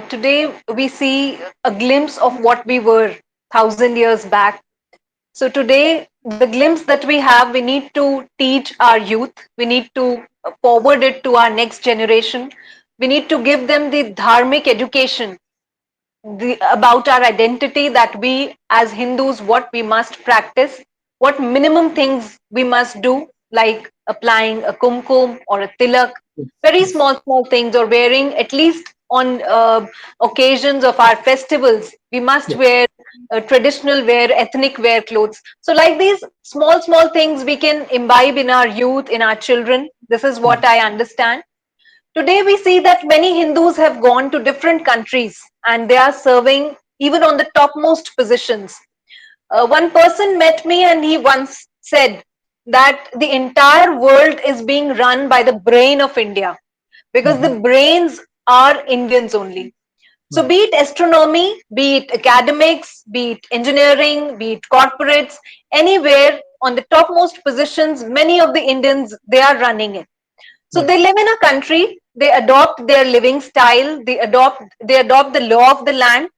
Today we see a glimpse of what we were 1,000 years back. So today, the glimpse that we have, we need to teach our youth. We need to forward it to our next generation. We need to give them the dharmic education about our identity, that we as Hindus, what we must practice, what minimum things we must do, like applying a kumkum or a tilak, very Yes. small, small things, or wearing at least on occasions of our festivals, we must Yeah. wear traditional wear, ethnic wear clothes. So, like these small, small things we can imbibe in our youth, in our children. This is what I understand. Today, we see that many Hindus have gone to different countries and they are serving even on the topmost positions. One person met me and he once said that the entire world is being run by the brain of India, because Mhm. the brains are Indians only. So, Right. be it astronomy, be it academics, be it engineering, be it corporates, anywhere on the topmost positions, many of the Indians, they are running it. So Right. they live in a country, they adopt their living style, they adopt the law of the land.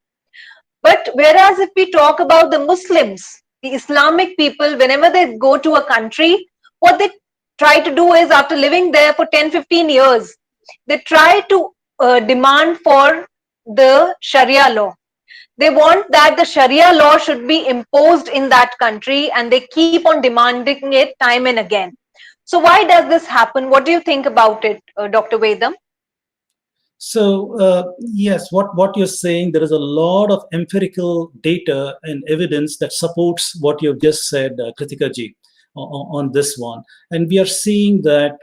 But whereas if we talk about the Muslims, the Islamic people, whenever they go to a country, what they try to do is, after living there for 10, 15 years, they try to demand for the Sharia law. They want that the Sharia law should be imposed in that country, and they keep on demanding it time and again. So, why does this happen? What do you think about it, Dr. Vedam? So yes, what you're saying, there is a lot of empirical data and evidence that supports what you've just said, Kritika ji, on this one. And we are seeing that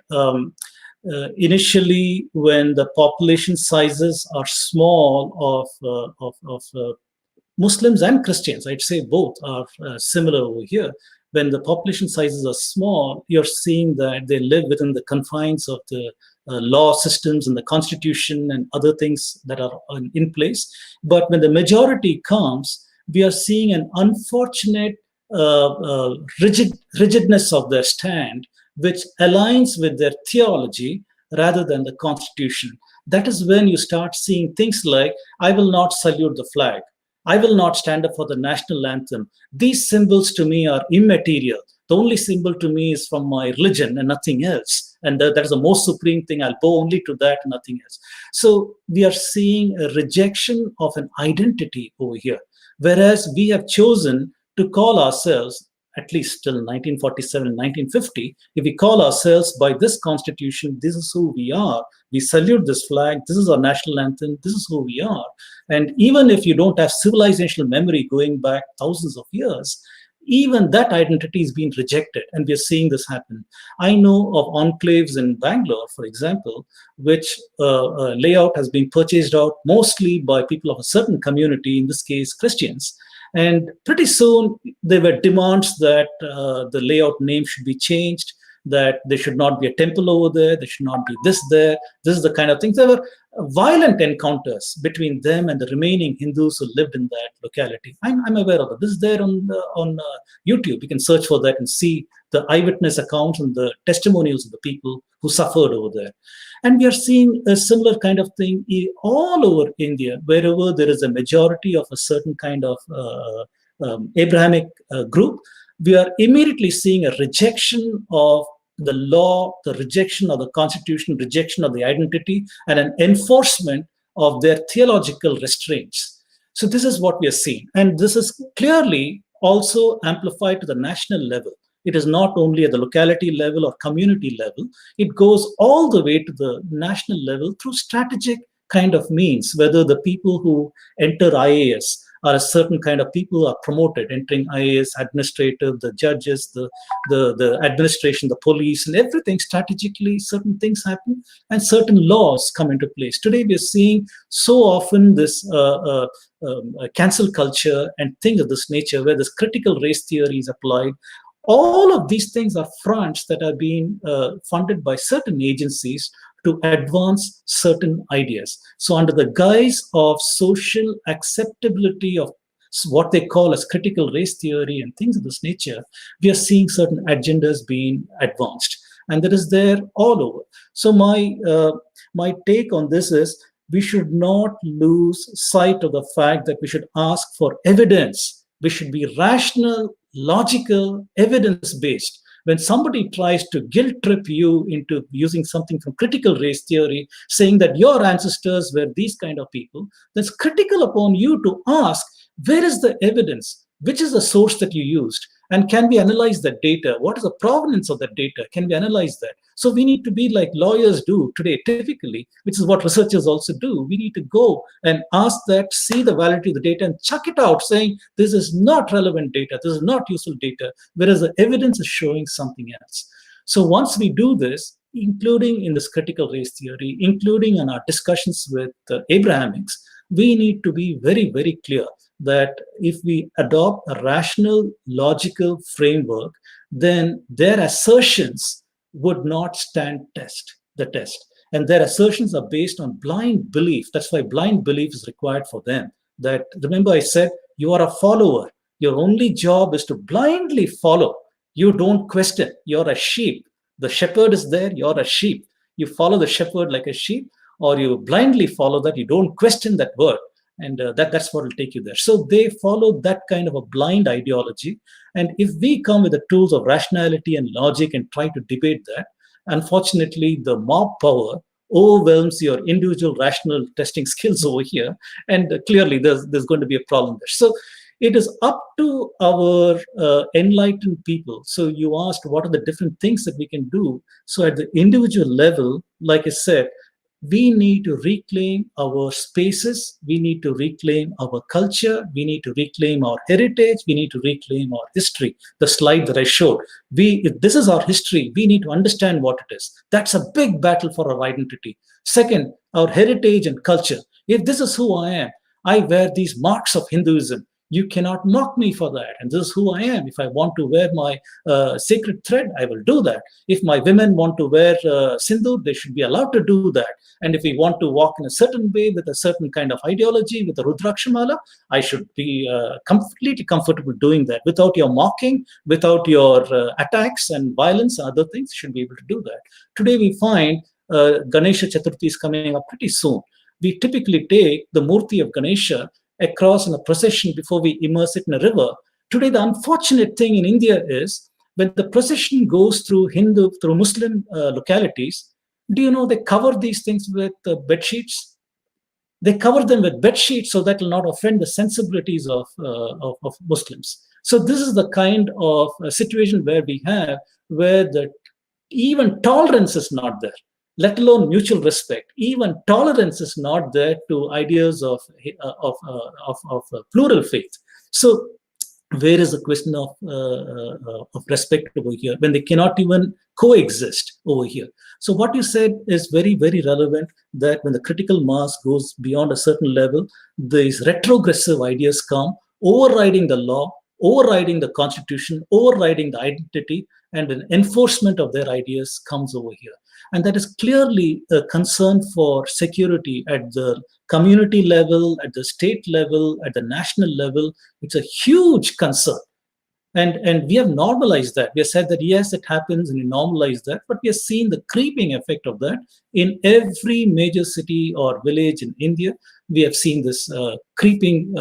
initially, when the population sizes are small of Muslims and Christians, I'd say both are similar over here. When the population sizes are small, you're seeing that they live within the confines of the law systems and the constitution and other things that are in place. But when the majority comes, we are seeing an unfortunate rigidness of their stand, which aligns with their theology rather than the constitution. That is when you start seeing things like, I will not salute the flag, I will not stand up for the national anthem. These symbols to me are immaterial. The only symbol to me is from my religion and nothing else. And that is the most supreme thing. I'll bow only to that, nothing else. So we are seeing a rejection of an identity over here. Whereas we have chosen to call ourselves, at least till 1947, 1950, if we call ourselves by this constitution, this is who we are. We salute this flag. This is our national anthem. This is who we are. And even if you don't have civilizational memory going back thousands of years, even that identity is being rejected. And we're seeing this happen. I know of enclaves in Bangalore, for example, which layout has been purchased out mostly by people of a certain community, in this case, Christians. And pretty soon there were demands that the layout name should be changed, that there should not be a temple over there should not be this there. This is the kind of things. There were violent encounters between them and the remaining Hindus who lived in that locality. I'm aware of it. This is there on YouTube. You can search for that and see the eyewitness accounts and the testimonials of the people who suffered over there. And we are seeing a similar kind of thing all over India, wherever there is a majority of a certain kind of Abrahamic group. We are immediately seeing a rejection of the law, the rejection of the constitution, rejection of the identity, and an enforcement of their theological restraints. So this is what we are seeing. And this is clearly also amplified to the national level. It is not only at the locality level or community level, it goes all the way to the national level through strategic kind of means, whether the people who enter IAS are a certain kind of people who are promoted, entering IAS, administrative, the judges, the administration, the police, and everything. Strategically, certain things happen and certain laws come into place. Today, we are seeing so often this cancel culture and things of this nature, where this critical race theory is applied. All of these things are fronts that are being funded by certain agencies to advance certain ideas. So under the guise of social acceptability of what they call as critical race theory and things of this nature, we are seeing certain agendas being advanced. And that is there all over. So my take on this is, we should not lose sight of the fact that we should ask for evidence. We should be rational, logical, evidence-based. When somebody tries to guilt trip you into using something from critical race theory, saying that your ancestors were these kind of people, then it's critical upon you to ask, where is the evidence? Which is the source that you used? And can we analyze that data? What is the provenance of that data? Can we analyze that? So we need to be like lawyers do today, typically, which is what researchers also do. We need to go and ask that, see the validity of the data, and chuck it out, saying this is not relevant data, this is not useful data, whereas the evidence is showing something else. So once we do this, including in this critical race theory, including in our discussions with Abrahamics, we need to be very, very clear that if we adopt a rational, logical framework, then their assertions would not stand the test. And their assertions are based on blind belief. That's why blind belief is required for them. That, remember I said, you are a follower. Your only job is to blindly follow. You don't question. You're a sheep. The shepherd is there, you're a sheep. You follow the shepherd like a sheep, or you blindly follow that. You don't question that word. And that's what will take you there. So they follow that kind of a blind ideology. And if we come with the tools of rationality and logic and try to debate that, unfortunately, the mob power overwhelms your individual rational testing skills over here. And clearly, there's going to be a problem there. So it is up to our enlightened people. So you asked, what are the different things that we can do? So at the individual level, like I said, we need to reclaim our spaces, we need to reclaim our culture, we need to reclaim our heritage, we need to reclaim our history. The slide that I showed, if this is our history, we need to understand what it is. That's a big battle for our identity. Second, our heritage and culture. If this is who I am, I wear these marks of Hinduism. You cannot mock me for that. And this is who I am. If I want to wear my sacred thread, I will do that. If my women want to wear sindoor, they should be allowed to do that. And if we want to walk in a certain way with a certain kind of ideology, with the Rudrakshamala, I should be completely comfortable doing that. Without your mocking, without your attacks and violence and other things, should be able to do that. Today we find Ganesha Chaturthi is coming up pretty soon. We typically take the Murti of Ganesha across in a procession before we immerse it in a river. Today, the unfortunate thing in India is, when the procession goes through Muslim localities, do you know they cover these things with bed sheets? They cover them with bed sheets so that will not offend the sensibilities of Muslims. So this is the kind of situation where we have, where even tolerance is not there, let alone mutual respect. Even tolerance is not there to ideas of plural faith. So where is the question of respect over here, when they cannot even coexist over here? So what you said is very, very relevant, that when the critical mass goes beyond a certain level, these retrogressive ideas come, overriding the law, overriding the constitution, overriding the identity, and an enforcement of their ideas comes over here. And that is clearly a concern for security at the community level, at the state level, at the national level. It's a huge concern. And we have normalized that. We have said that yes, it happens, and we normalize that. But we have seen the creeping effect of that in every major city or village in India. We have seen this creeping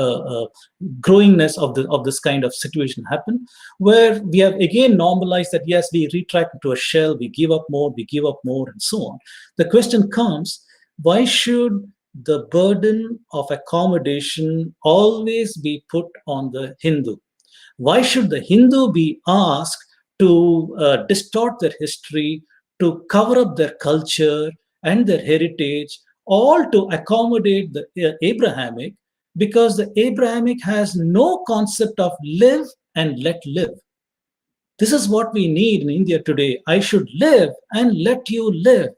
growingness of this kind of situation happen, where we have again normalized that yes, we retract into a shell, we give up more, and so on. The question comes: why should the burden of accommodation always be put on the Hindu? Why should the Hindu be asked to distort their history, to cover up their culture and their heritage, all to accommodate the Abrahamic? Because the Abrahamic has no concept of live and let live. This is what we need in India today. I should live and let you live.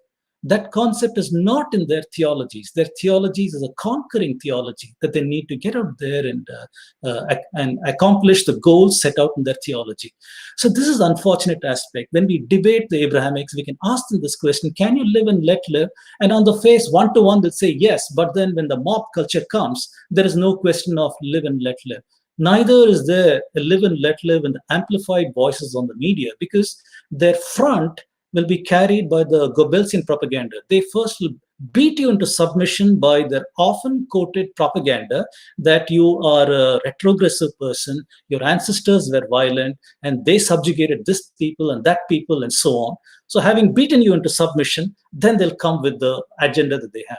That concept is not in their theologies. Their theologies is a conquering theology that they need to get out there and accomplish the goals set out in their theology. So this is the unfortunate aspect. When we debate the Abrahamics, we can ask them this question: can you live and let live? And on the face, one to one, they'll say yes. But then when the mob culture comes, there is no question of live and let live. Neither is there a live and let live in the amplified voices on the media, because their front will be carried by the Goebbelsian propaganda. They first will beat you into submission by their often quoted propaganda that you are a retrogressive person, your ancestors were violent, and they subjugated this people and that people, and so on. So, having beaten you into submission, then they'll come with the agenda that they have.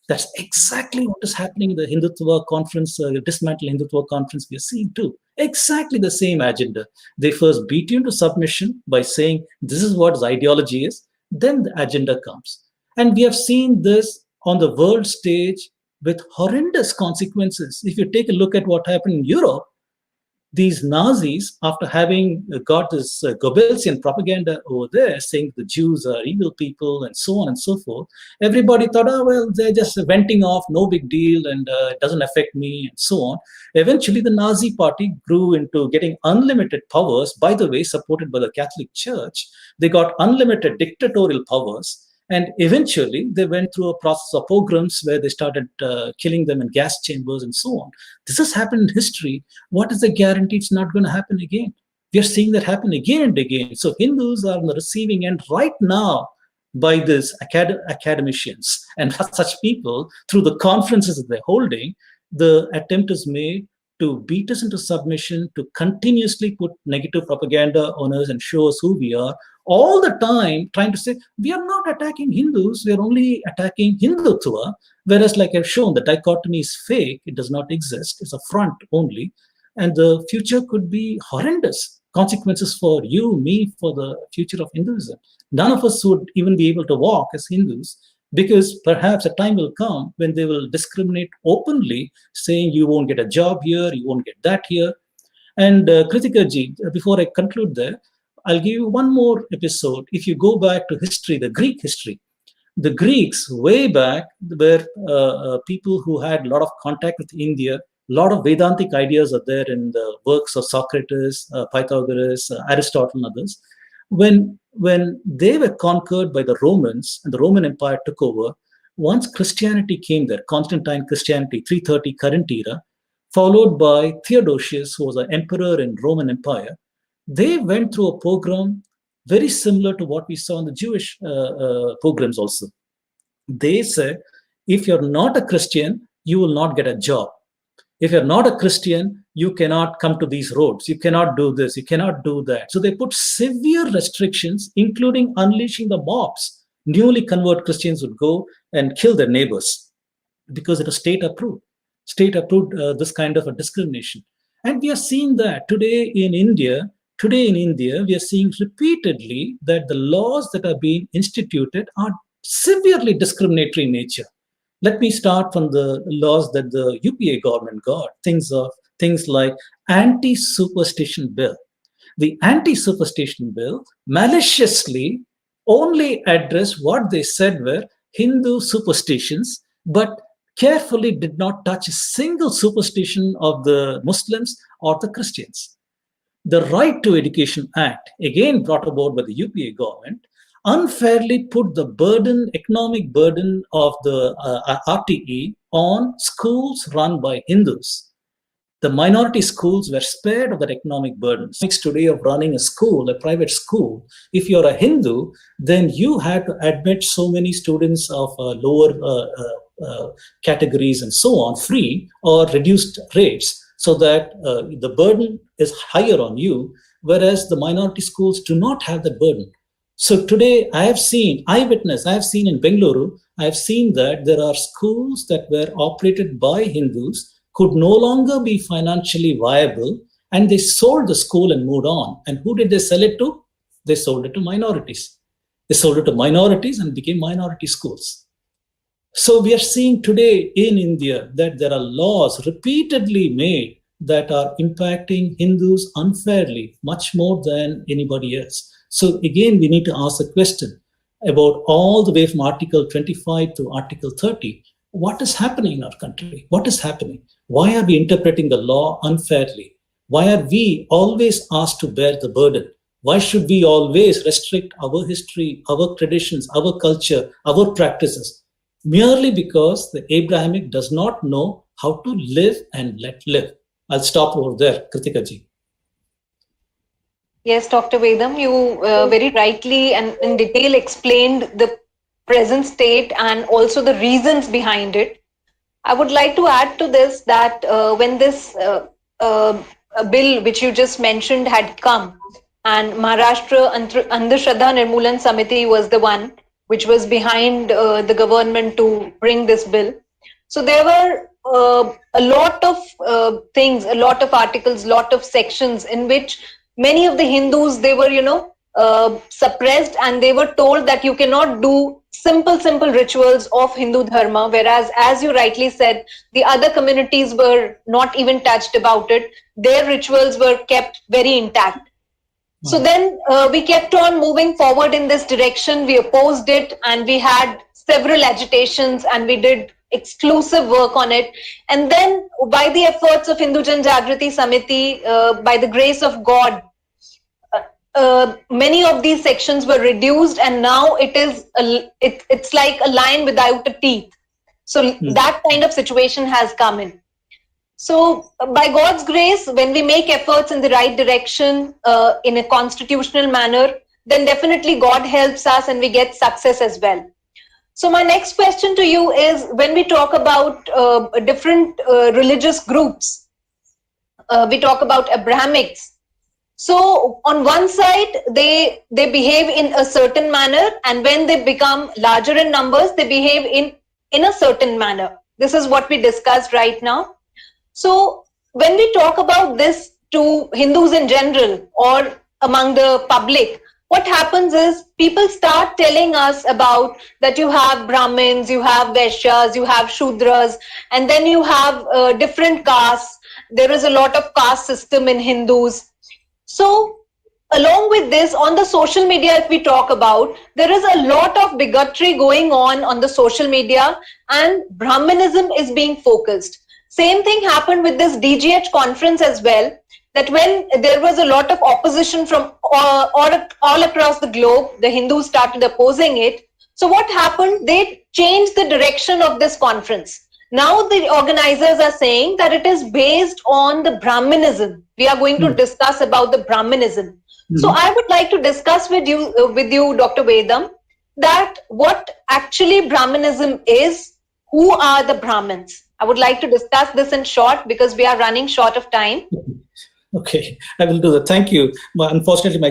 That's exactly what is happening in the Hindutva conference, dismantle Hindutva conference we are seeing too. Exactly the same agenda. They first beat you into submission by saying this is what his ideology is, then the agenda comes. And we have seen this on the world stage with horrendous consequences. If you take a look at what happened in Europe, these Nazis, after having got this Goebbelsian propaganda over there saying the Jews are evil people and so on and so forth, everybody thought, oh, well, they're just venting off, no big deal, and it doesn't affect me, and so on. Eventually, the Nazi party grew into getting unlimited powers, by the way, supported by the Catholic Church. They got unlimited dictatorial powers. And eventually, they went through a process of pogroms where they started killing them in gas chambers and so on. This has happened in history. What is the guarantee it's not going to happen again? We are seeing that happen again and again. So Hindus are on the receiving end right now by these academicians and such people through the conferences that they're holding. The attempt is made to beat us into submission, to continuously put negative propaganda on us and show us who we are, all the time trying to say, we are not attacking Hindus, we are only attacking Hindutva. Whereas, like I've shown, the dichotomy is fake, it does not exist, it's a front only. And the future could be horrendous consequences for you, me, for the future of Hinduism. None of us would even be able to walk as Hindus, because perhaps a time will come when they will discriminate openly, saying you won't get a job here, you won't get that here. And Kritika ji, before I conclude there, I'll give you one more episode. If you go back to history, the Greek history, the Greeks way back were people who had a lot of contact with India. A lot of Vedantic ideas are there in the works of Socrates, Pythagoras, Aristotle, and others. When they were conquered by the Romans and the Roman Empire took over, once Christianity came there, Constantine Christianity, 330 current era, followed by Theodosius, who was an emperor in Roman Empire, they went through a pogrom very similar to what we saw in the Jewish pogroms also. They said, if you're not a Christian, you will not get a job. If you're not a Christian, you cannot come to these roads. You cannot do this. You cannot do that. So they put severe restrictions, including unleashing the mobs. Newly converted Christians would go and kill their neighbors because it was state approved. State approved this kind of a discrimination. And we are seeing that today in India. Today in India, we are seeing repeatedly that the laws that are being instituted are severely discriminatory in nature. Let me start from the laws that the UPA government got. Things like anti-superstition bill. The anti-superstition bill maliciously only addressed what they said were Hindu superstitions, but carefully did not touch a single superstition of the Muslims or the Christians. The Right to Education Act, again brought about by the UPA government, unfairly put the economic burden of the RTE on schools run by Hindus. The minority schools were spared of that economic burden. Today of running a school, a private school, if you're a Hindu, then you had to admit so many students of lower categories and so on, free or reduced rates, so that the burden is higher on you, whereas the minority schools do not have that burden. So today I have seen in Bengaluru, I have seen that there are schools that were operated by Hindus could no longer be financially viable, and they sold the school and moved on. And who did they sell it to? They sold it to minorities. They sold it to minorities and became minority schools. So we are seeing today in India that there are laws repeatedly made that are impacting Hindus unfairly, much more than anybody else. So again, we need to ask the question about all the way from Article 25 to Article 30. What is happening in our country? What is happening? Why are we interpreting the law unfairly? Why are we always asked to bear the burden? Why should we always restrict our history, our traditions, our culture, our practices, merely because the Abrahamic does not know how to live and let live? I'll stop over there, Kritika ji. Yes, Dr. Vedam, you very rightly and in detail explained the present state and also the reasons behind it. I would like to add to this that when this bill, which you just mentioned, had come, and Maharashtra Andhshraddha Nirmulan Samiti was the one which was behind the government to bring this bill. So there were a lot of things, a lot of articles, lot of sections in which many of the Hindus, they were, suppressed, and they were told that you cannot do simple rituals of Hindu dharma, whereas, as you rightly said, the other communities were not even touched about it. Their rituals were kept very intact. So then we kept on moving forward in this direction. We opposed it, and we had several agitations, and we did exclusive work on it. And then by the efforts of Hindu Jan Jagrati Samiti, by the grace of God, many of these sections were reduced, and now it's like a lion without a teeth. So that kind of situation has come in. So by God's grace, when we make efforts in the right direction, in a constitutional manner, then definitely God helps us and we get success as well. So my next question to you is, when we talk about different religious groups, we talk about Abrahamics. So on one side, they behave in a certain manner, and when they become larger in numbers, they behave in a certain manner. This is what we discussed right now. So when we talk about this to Hindus in general or among the public, what happens is people start telling us about that you have Brahmins, you have Vaishyas, you have Shudras, and then you have different castes. There is a lot of caste system in Hindus. So along with this, on the social media, if we talk about, there is a lot of bigotry going on the social media, and Brahmanism is being focused. Same thing happened with this DGH conference as well, that when there was a lot of opposition from all across the globe, the Hindus started opposing it. So what happened? They changed the direction of this conference. Now the organizers are saying that it is based on the Brahmanism. We are going to discuss about the Brahmanism. So I would like to discuss with you, Dr. Vedam, that what actually Brahmanism is, who are the Brahmins? I would like to discuss this in short because we are running short of time. Okay, I will do that. Thank you. Unfortunately, my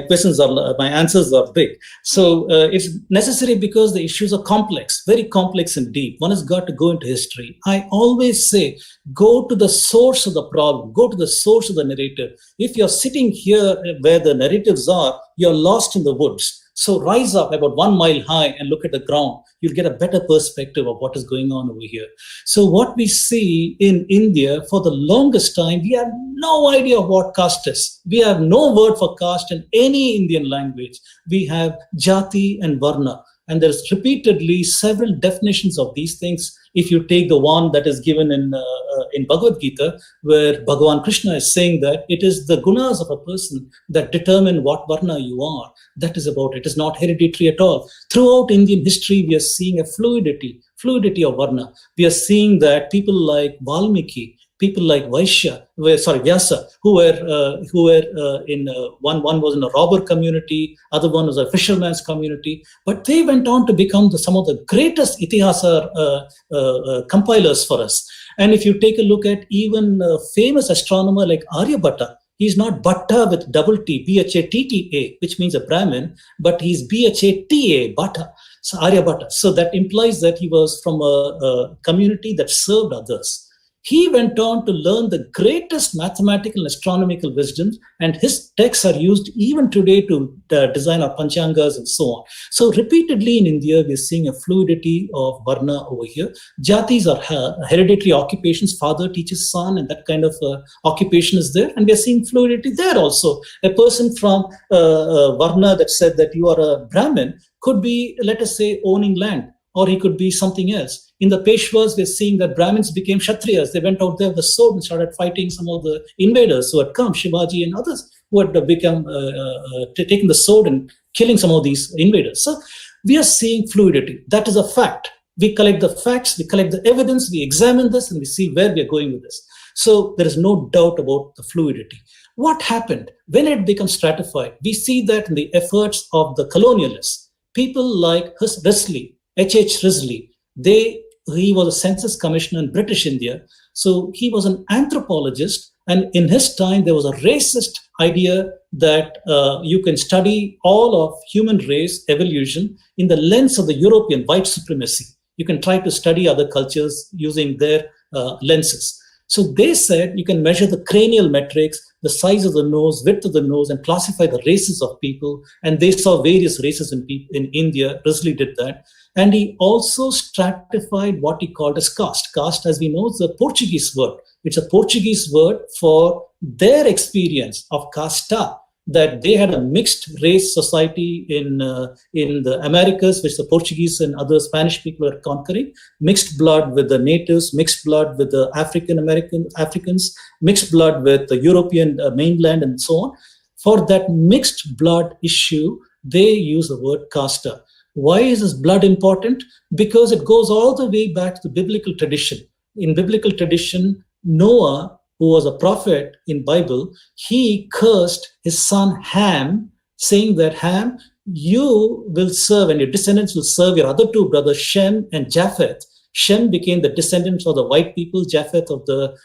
answers are big. So it's necessary because the issues are complex, very complex and deep. One has got to go into history. I always say, go to the source of the problem, go to the source of the narrative. If you're sitting here where the narratives are, you're lost in the woods. So rise up about 1 mile high and look at the ground. You'll get a better perspective of what is going on over here. So what we see in India, for the longest time, we have no idea what caste is. We have no word for caste in any Indian language. We have jati and varna. And there's repeatedly several definitions of these things. If you take the one that is given in Bhagavad Gita, where Bhagavan Krishna is saying that it is the gunas of a person that determine what varna you are. That is about it. It is not hereditary at all. Throughout Indian history, we are seeing a fluidity of varna. We are seeing that people like Valmiki, people like Vyasa, who were in one was in a robber community, other one was a fisherman's community, but they went on to become some of the greatest itihasa compilers for us. And if you take a look at even a famous astronomer like Aryabhatta, he's not Bhatta with double T, Bhatta, which means a Brahmin, but he's Bhatta, Bhatta, so Aryabhatta. So that implies that he was from a community that served others. He went on to learn the greatest mathematical and astronomical wisdoms, and his texts are used even today to design our panchangas and so on. So repeatedly in India, we're seeing a fluidity of varna over here. Jatis are hereditary occupations. Father teaches son, and that kind of occupation is there. And we're seeing fluidity there also. A person from varna that said that you are a Brahmin could be, let us say, owning land, or he could be something else. In the Peshwas, we're seeing that Brahmins became Kshatriyas. They went out there with the sword and started fighting some of the invaders who had come, Shivaji and others who had become taking the sword and killing some of these invaders. So we are seeing fluidity. That is a fact. We collect the facts, we collect the evidence, we examine this, and we see where we are going with this. So there is no doubt about the fluidity. What happened when it becomes stratified? We see that in the efforts of the colonialists. People like Risley, H.H. Risley, he was a census commissioner in British India. So he was an anthropologist. And in his time, there was a racist idea that you can study all of human race evolution in the lens of the European white supremacy. You can try to study other cultures using their lenses. So they said you can measure the cranial metrics, the size of the nose, width of the nose, and classify the races of people. And they saw various races in India. Risley did that. And he also stratified what he called as caste. Caste, as we know, is a Portuguese word. It's a Portuguese word for their experience of casta, that they had a mixed race society in the Americas, which the Portuguese and other Spanish people were conquering, mixed blood with the natives, mixed blood with the Africans, mixed blood with the European mainland, and so on. For that mixed blood issue, they use the word casta. Why is this blood important? Because it goes all the way back to the biblical tradition. In biblical tradition, Noah, who was a prophet in Bible, he cursed his son Ham, saying that Ham, you will serve and your descendants will serve your other two brothers, Shem and Japheth. Shem became the descendants of the white people, Japheth of the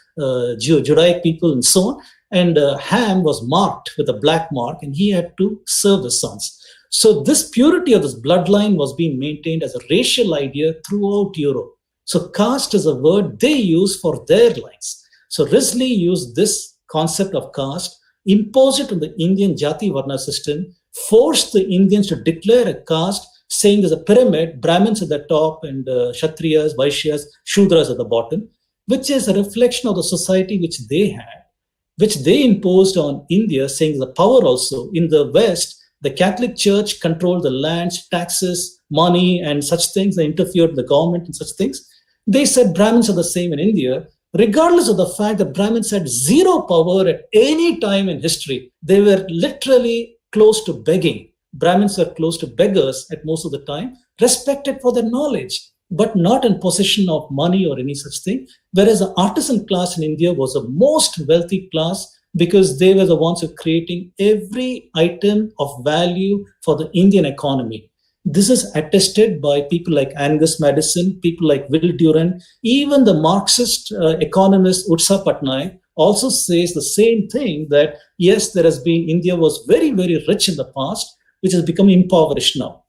Judaic people, and so on. And Ham was marked with a black mark, and he had to serve the sons. So this purity of this bloodline was being maintained as a racial idea throughout Europe. So caste is a word they use for their lines. So Risley used this concept of caste, imposed it on the Indian Jati Varna system, forced the Indians to declare a caste, saying there's a pyramid, Brahmins at the top and Kshatriyas, Vaishyas, Shudras at the bottom, which is a reflection of the society which they had, which they imposed on India, saying the power also. In the West, the Catholic Church controlled the lands, taxes, money, and such things. They interfered with the government and such things. They said Brahmins are the same in India, regardless of the fact that Brahmins had zero power at any time in history. They were literally close to begging. Brahmins were close to beggars at most of the time, respected for their knowledge, but not in possession of money or any such thing. Whereas the artisan class in India was the most wealthy class, because they were the ones who were creating every item of value for the Indian economy. This is attested by people like Angus Madison, people like Will Durant. Even the Marxist economist Utsa Patnaik also says the same thing, that yes, India was very, very rich in the past, which has become impoverished now.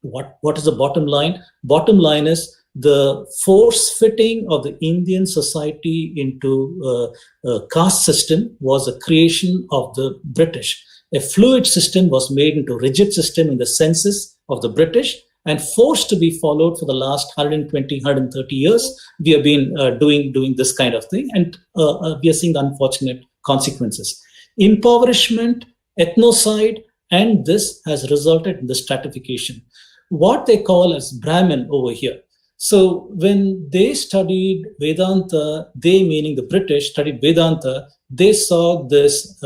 What is the bottom line? Bottom line is the force fitting of the Indian society into a caste system was a creation of the British. A fluid system was made into a rigid system in the census of the British and forced to be followed for the last 120, 130 years. We have been doing this kind of thing, and we are seeing the unfortunate consequences. Impoverishment, ethnocide, and this has resulted in the stratification. What they call as Brahmin over here. So when they studied Vedanta, they, meaning the British, studied Vedanta, they saw this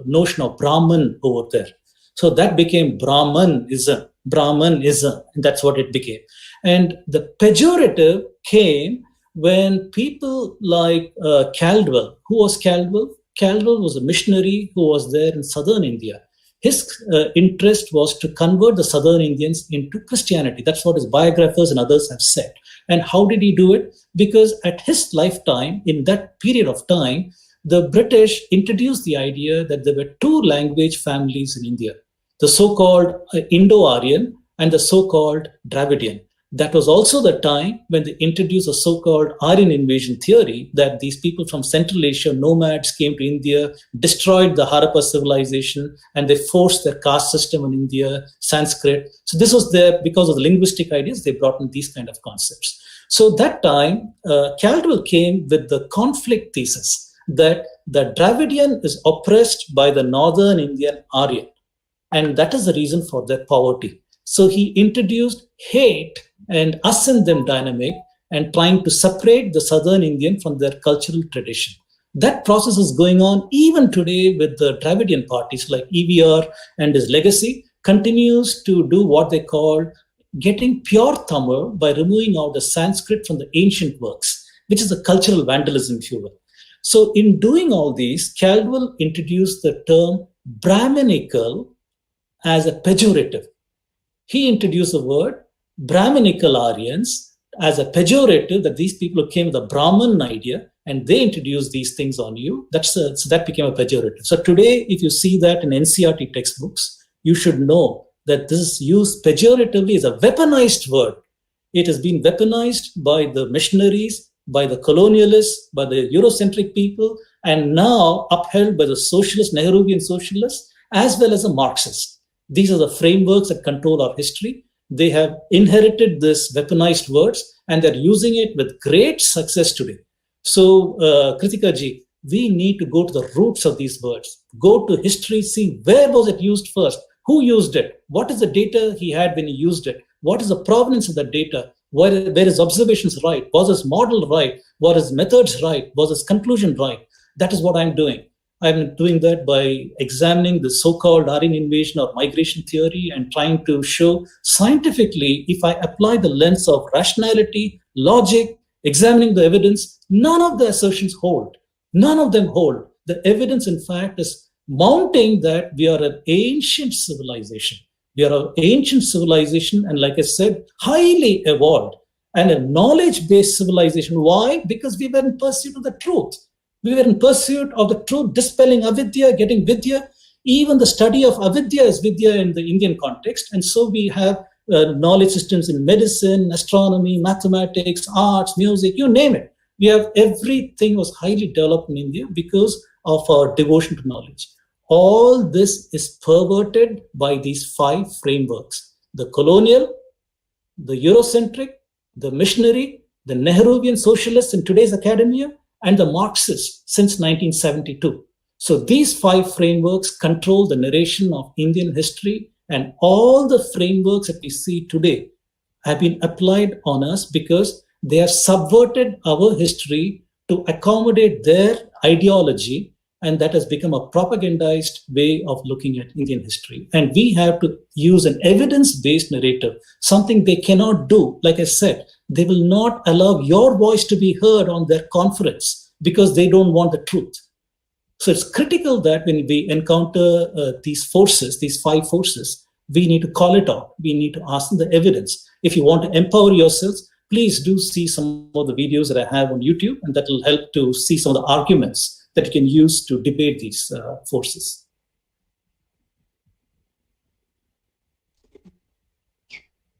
notion of Brahman over there. So that became Brahmanism, and that's what it became. And the pejorative came when people like Caldwell, who was Caldwell? Caldwell was a missionary who was there in southern India. His interest was to convert the southern Indians into Christianity. That's what his biographers and others have said. And how did he do it? Because at his lifetime, in that period of time, the British introduced the idea that there were two language families in India, the so-called Indo-Aryan and the so-called Dravidian. That was also the time when they introduced a so-called Aryan invasion theory, that these people from Central Asia, nomads, came to India, destroyed the Harappa civilization, and they forced their caste system on India, Sanskrit. So this was there because of the linguistic ideas, they brought in these kind of concepts. So that time, Caldwell came with the conflict thesis that the Dravidian is oppressed by the northern Indian Aryan, and that is the reason for their poverty. So he introduced hate and us and them dynamic and trying to separate the southern Indian from their cultural tradition. That process is going on even today with the Dravidian parties like EVR, and his legacy continues to do what they call getting pure Tamil by removing out the Sanskrit from the ancient works, which is a cultural vandalism, if you will. So in doing all these, Caldwell introduced the term Brahminical as a pejorative. He introduced the word Brahminical Aryans as a pejorative, that these people who came with a Brahman idea and they introduced these things on you. So that became a pejorative. So today, if you see that in NCERT textbooks, you should know that this is used pejoratively as a weaponized word. It has been weaponized by the missionaries, by the colonialists, by the Eurocentric people, and now upheld by the socialist, Nehruvian socialists, as well as the Marxists. These are the frameworks that control our history. They have inherited this weaponized words, and they're using it with great success today. So, Kritika ji, we need to go to the roots of these words. Go to history, see where was it used first, who used it, what is the data he had when he used it, what is the provenance of the data, where his observations right, was his model right, were his methods right, was his conclusion right. That is what I'm doing. I'm doing that by examining the so-called Aryan invasion or migration theory and trying to show scientifically, if I apply the lens of rationality, logic, examining the evidence, none of the assertions hold. None of them hold. The evidence, in fact, is mounting that we are an ancient civilization. We are an ancient civilization, and like I said, highly evolved and a knowledge-based civilization. Why? Because we were in pursuit of the truth. We were in pursuit of the truth, dispelling avidya, getting vidya. Even the study of avidya is vidya in the Indian context. And so we have knowledge systems in medicine, astronomy, mathematics, arts, music, you name it. We have everything was highly developed in India because of our devotion to knowledge. All this is perverted by these 5 frameworks: the colonial, the Eurocentric, the missionary, the Nehruvian socialists in today's academia, and the Marxists since 1972. So these 5 frameworks control the narration of Indian history, and all the frameworks that we see today have been applied on us because they have subverted our history to accommodate their ideology, and that has become a propagandized way of looking at Indian history. And we have to use an evidence-based narrative, something they cannot do. Like I said, they will not allow your voice to be heard on their conference because they don't want the truth. So it's critical that when we encounter these forces, these 5 forces, we need to call it out. We need to ask them the evidence. If you want to empower yourselves, please do see some of the videos that I have on YouTube, and that will help to see some of the arguments that you can use to debate these forces.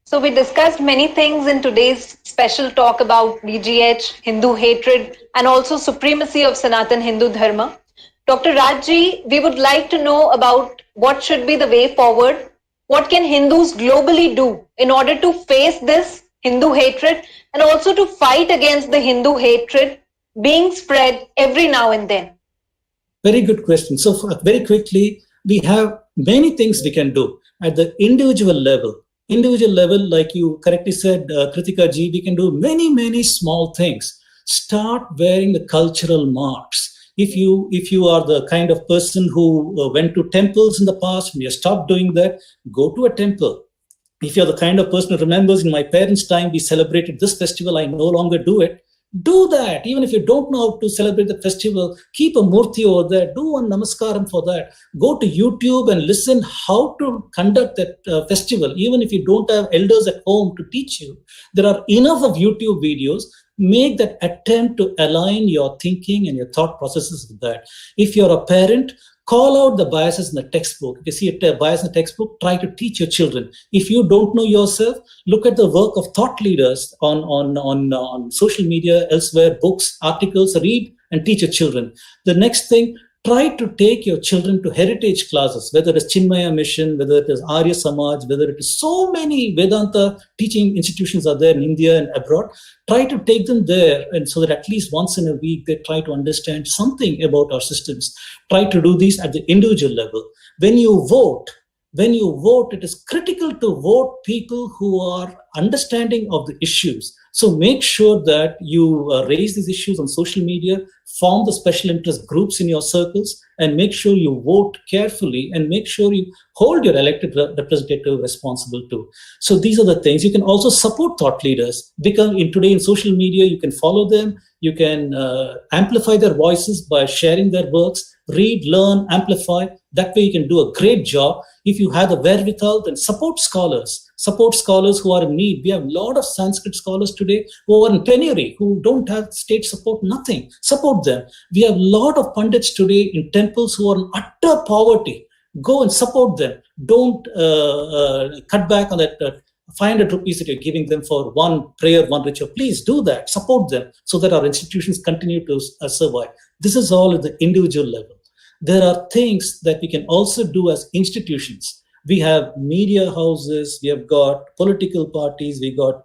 So we discussed many things in today's special talk about BGH, Hindu hatred, and also supremacy of Sanatan Hindu Dharma. Dr. Rajji, we would like to know about what should be the way forward. What can Hindus globally do in order to face this Hindu hatred and also to fight against the Hindu hatred being spread every now and then? Very good question. So very quickly, we have many things we can do at the individual level. Individual level, like you correctly said, Kritika ji, we can do many, many small things. Start wearing the cultural marks. If you are the kind of person who went to temples in the past and you stopped doing that, go to a temple. If you're the kind of person who remembers in my parents' time, we celebrated this festival, I no longer do it, Do that. Even if you don't know how to celebrate the festival, keep a murti over there. Do one namaskaram for that. Go to YouTube and listen how to conduct that festival. Even if you don't have elders at home to teach you, there are enough of YouTube videos. Make that attempt to align your thinking and your thought processes with that. If you're a parent, call out the biases in the textbook. If you see a bias in the textbook, try to teach your children. If you don't know yourself, look at the work of thought leaders on social media, elsewhere, books, articles, read and teach your children. The next thing, try to take your children to heritage classes, whether it is Chinmaya Mission, whether it is Arya Samaj, whether it is so many Vedanta teaching institutions are there in India and abroad. Try to take them there, and so that at least once in a week they try to understand something about our systems. Try to do these at the individual level. When you vote, it is critical to vote people who are understanding of the issues. So make sure that you raise these issues on social media, form the special interest groups in your circles, and make sure you vote carefully and make sure you hold your elected representative responsible too. So these are the things. You can also support thought leaders. Today in social media, you can follow them. You can amplify their voices by sharing their works. Read, learn, amplify. That way you can do a great job. If you have the wherewithal, then support scholars. Support scholars who are in need. We have a lot of Sanskrit scholars today who are in penury, who don't have state support, nothing. Support them. We have a lot of pundits today in temples who are in utter poverty. Go and support them. Don't cut back on that 500 rupees that you're giving them for one prayer, one ritual. Please do that. Support them so that our institutions continue to survive. This is all at the individual level. There are things that we can also do as institutions. We have media houses, we have got political parties, we got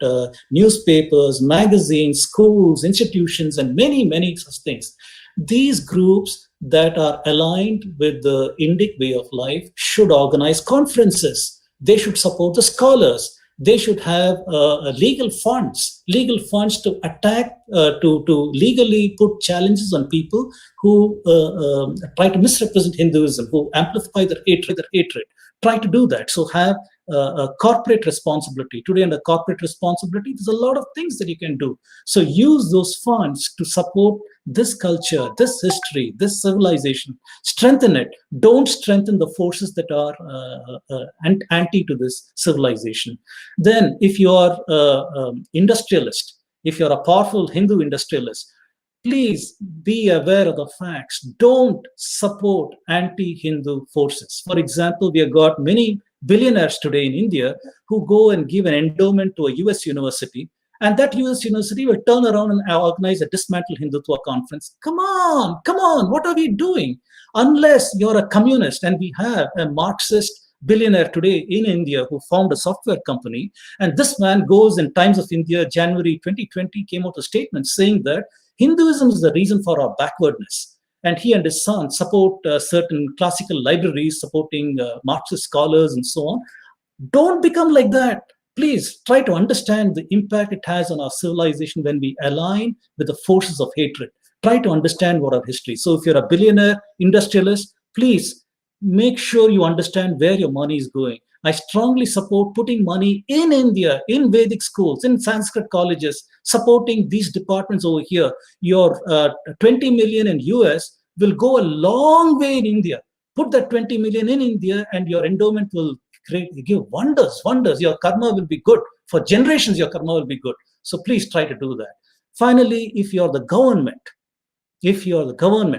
newspapers, magazines, schools, institutions, and many, many such things. These groups that are aligned with the Indic way of life should organize conferences. They should support the scholars. They should have legal funds to attack, to legally put challenges on people who try to misrepresent Hinduism, who amplify their hatred. Try to do that. So have a corporate responsibility. Today, under corporate responsibility, there's a lot of things that you can do. So use those funds to support this culture, this history, this civilization. Strengthen it. Don't strengthen the forces that are anti to this civilization. Then, if you are industrialist, if you're a powerful Hindu industrialist, please be aware of the facts. Don't support anti-Hindu forces. For example, we have got many billionaires today in India who go and give an endowment to a US university, and that US university will turn around and organize a Dismantle Hindutva conference. Come on, what are we doing? Unless you're a communist, and we have a Marxist billionaire today in India who found a software company, and this man goes in Times of India, January 2020, came out a statement saying that Hinduism is the reason for our backwardness. And he and his son support certain classical libraries, supporting Marxist scholars and so on. Don't become like that. Please try to understand the impact it has on our civilization when we align with the forces of hatred. Try to understand what our history is. So if you're a billionaire industrialist, please make sure you understand where your money is going. I strongly support putting money in India, in Vedic schools, in Sanskrit colleges, supporting these departments over here. Your 20 million in US will go a long way in India. Put that 20 million in India and your endowment will give wonders. Your karma will be good. For generations, your karma will be good. So please try to do that. Finally, if you're the government,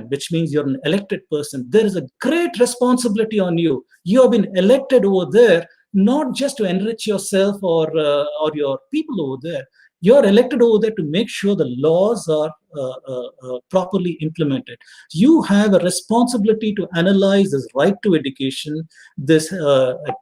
which means you're an elected person, there is a great responsibility on you. You have been elected over there, not just to enrich yourself or your people over there. You're elected over there to make sure the laws are properly implemented. You have a responsibility to analyze this right to education, this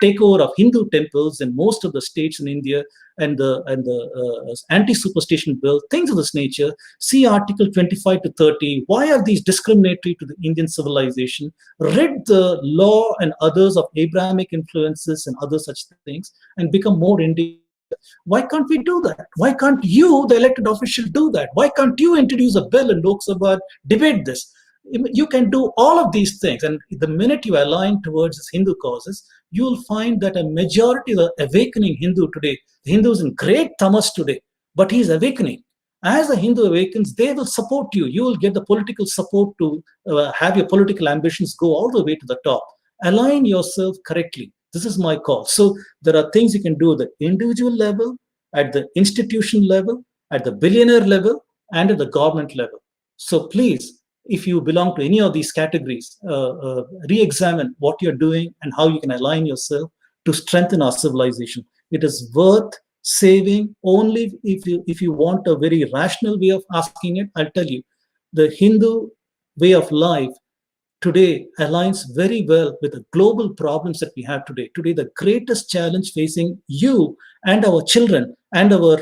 takeover of Hindu temples in most of the states in India, and the anti-superstition bill, things of this nature. See Article 25 to 30. Why are these discriminatory to the Indian civilization? Rid the law and others of Abrahamic influences and other such things, and become more Indian. Why can't we do that? Why can't you, the elected official, do that? Why can't you introduce a bill in Lok Sabha, debate this? You can do all of these things. And the minute you align towards this Hindu causes, you'll find that a majority of the awakening Hindu today, the Hindu is in great tamas today, but he's awakening. As the Hindu awakens, they will support you. You will get the political support to have your political ambitions go all the way to the top. Align yourself correctly. This is my call. So there are things you can do at the individual level, at the institution level, at the billionaire level, and at the government level. So please, if you belong to any of these categories, re-examine what you're doing and how you can align yourself to strengthen our civilization. It is worth saving only if you want a very rational way of asking it. I'll tell you, the Hindu way of life today aligns very well with the global problems that we have today. Today, the greatest challenge facing you and our children and our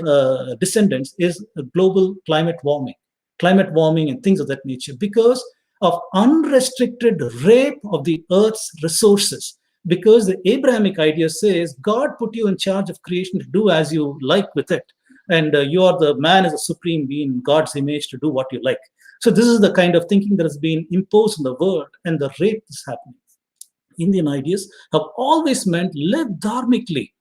descendants is global climate warming and things of that nature, because of unrestricted rape of the earth's resources. Because the Abrahamic idea says God put you in charge of creation to do as you like with it. And you are the man as a supreme being in God's image to do what you like. So this is the kind of thinking that has been imposed in the world, and the rape is happening. Indian ideas have always meant live dharmically,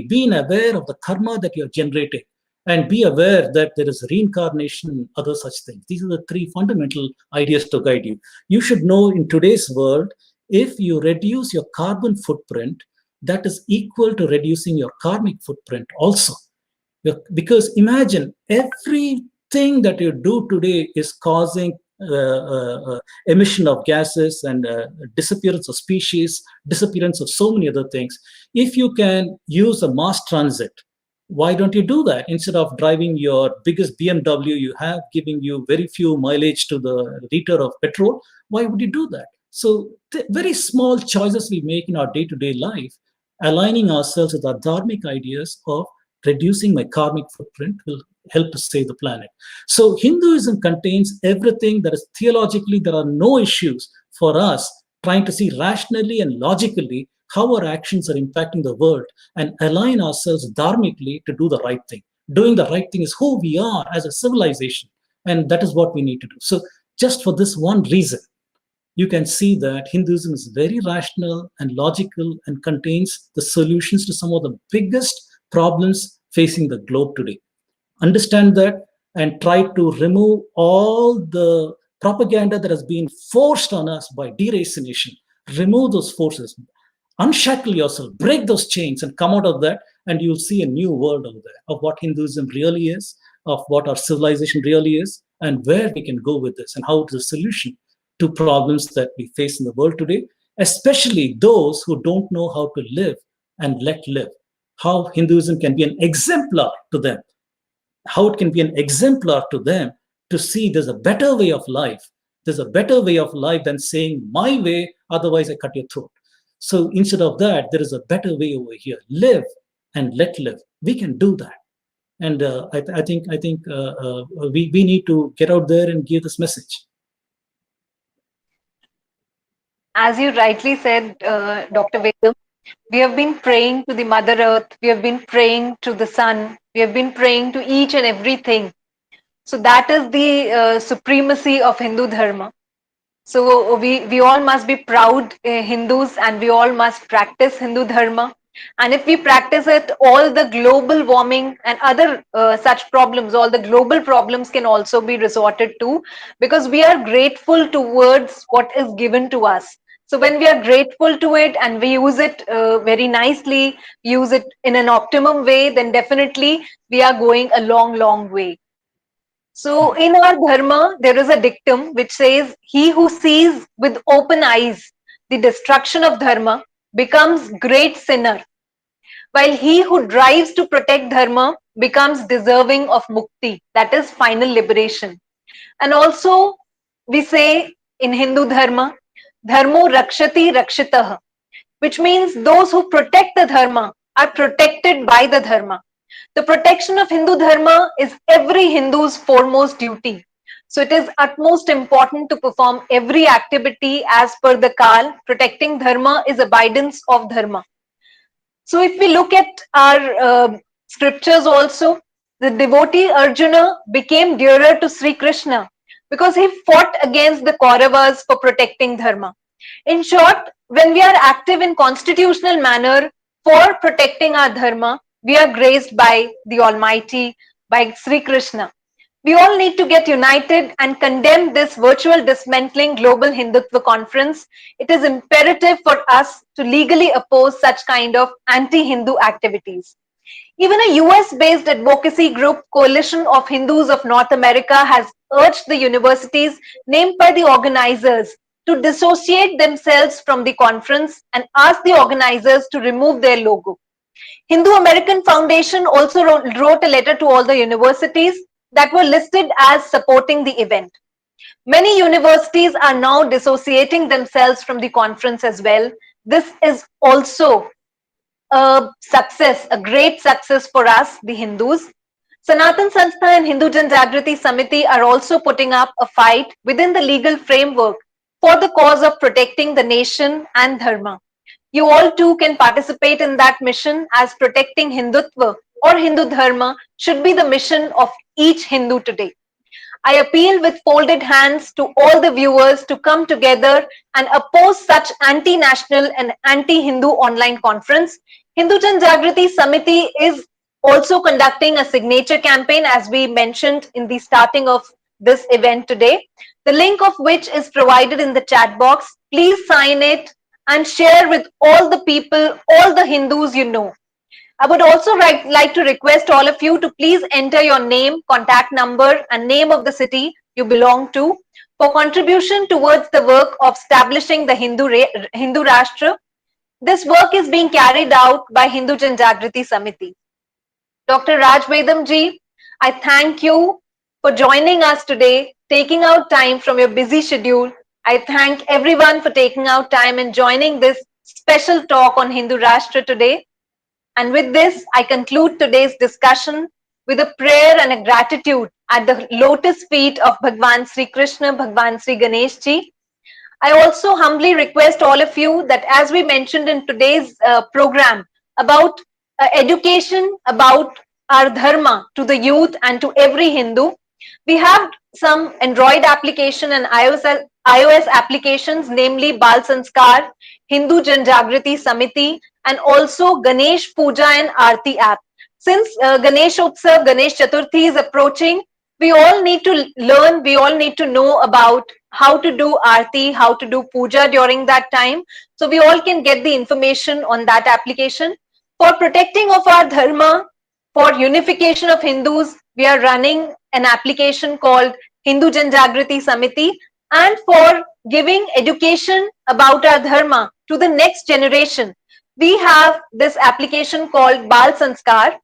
being aware of the karma that you're generating, and be aware that there is reincarnation and other such things. These are the three fundamental ideas to guide you. You should know in today's world, if you reduce your carbon footprint, that is equal to reducing your karmic footprint also. Because imagine everything that you do today is causing emission of gases and disappearance of species, disappearance of so many other things. If you can use a mass transit, why don't you do that instead of driving your biggest BMW you have, giving you very few mileage to the liter of petrol? Why would you do that? So very small choices we make in our day-to-day life, aligning ourselves with our dharmic ideas of reducing my karmic footprint, will help to save the planet. So Hinduism contains everything that is theologically, there are no issues for us trying to see rationally and logically how our actions are impacting the world and align ourselves dharmically to do the right thing. Doing the right thing is who we are as a civilization, and that is what we need to do. So just for this one reason, you can see that Hinduism is very rational and logical and contains the solutions to some of the biggest problems facing the globe today. Understand that and try to remove all the propaganda that has been forced on us by deracination. Remove those forces, unshackle yourself, break those chains, and come out of that, and you'll see a new world out there of what Hinduism really is, of what our civilization really is, and where we can go with this, and how it is a solution to problems that we face in the world today, especially those who don't know how to live and let live. How Hinduism can be an exemplar to them, how it can be an exemplar to them to see there's a better way of life. There's a better way of life than saying my way, otherwise I cut your throat. So instead of that, there is a better way over here. Live and let live. We can do that. And we need to get out there and give this message. As you rightly said, Dr. Vedam, we have been praying to the Mother Earth, we have been praying to the sun, we have been praying to each and everything. So that is the supremacy of Hindu Dharma. So we all must be proud Hindus, and we all must practice Hindu Dharma. And if we practice it, all the global warming and other such problems, all the global problems can also be resorted to, because we are grateful towards what is given to us. So when we are grateful to it and we use it very nicely, use it in an optimum way, then definitely we are going a long, long way. So in our dharma, there is a dictum which says, he who sees with open eyes the destruction of dharma becomes great sinner, while he who drives to protect dharma becomes deserving of mukti, that is final liberation. And also we say in Hindu dharma, dharmo rakshati rakshitah, which means those who protect the dharma are protected by the dharma. The protection of Hindu dharma is every Hindu's foremost duty. So it is utmost important to perform every activity as per the Kal. Protecting dharma is abidance of dharma. So if we look at our scriptures also, the devotee Arjuna became dearer to Sri Krishna because he fought against the Kauravas for protecting dharma. In short, when we are active in constitutional manner for protecting our dharma, we are graced by the Almighty by Sri Krishna. We all need to get united and condemn this virtual dismantling global Hindutva conference. It is imperative for us to legally oppose such kind of anti-Hindu activities. Even a US-based advocacy group, Coalition of Hindus of North America, has urged the universities named by the organizers to dissociate themselves from the conference and asked the organizers to remove their logo. Hindu American Foundation also wrote a letter to all the universities that were listed as supporting the event. Many universities are now dissociating themselves from the conference as well. This is also a success, a great success for us, the Hindus. Sanatan Sanstha and Hindu Jan Jagriti Samiti are also putting up a fight within the legal framework for the cause of protecting the nation and Dharma. You all too can participate in that mission, as protecting Hindutva or Hindu Dharma should be the mission of each Hindu today. I appeal with folded hands to all the viewers to come together and oppose such anti-national and anti-Hindu online conference. Hindu Jan Jagriti Samiti is also conducting a signature campaign, as we mentioned in the starting of this event today, the link of which is provided in the chat box. Please sign it and share with all the people, all the Hindus you know. I would also like to request all of you to please enter your name, contact number, and name of the city you belong to for contribution towards the work of establishing the Hindu Rashtra. This work is being carried out by Hindu Jan Jagriti Samiti. Dr. Raj Vedam ji, I thank you for joining us today, taking out time from your busy schedule. I thank everyone for taking out time and joining this special talk on Hindu Rashtra today. And with this, I conclude today's discussion with a prayer and a gratitude at the lotus feet of Bhagwan Sri Krishna, Bhagwan Sri Ganesh ji. I also humbly request all of you that, as we mentioned in today's program about education, about our dharma to the youth and to every Hindu, we have some Android application and iOS applications, namely Bal Sanskar, Hindu Jan Jagriti Samiti, and also Ganesh Puja and Aarti app. Since Ganesh Utsav, Ganesh Chaturthi is approaching, we all need to learn, we all need to know about how to do Aarti, how to do Puja during that time. So we all can get the information on that application. For protecting of our Dharma, for unification of Hindus, we are running an application called Hindu Jan Jagriti Samiti, and for giving education about our Dharma to the next generation, we have this application called Bal Sanskar.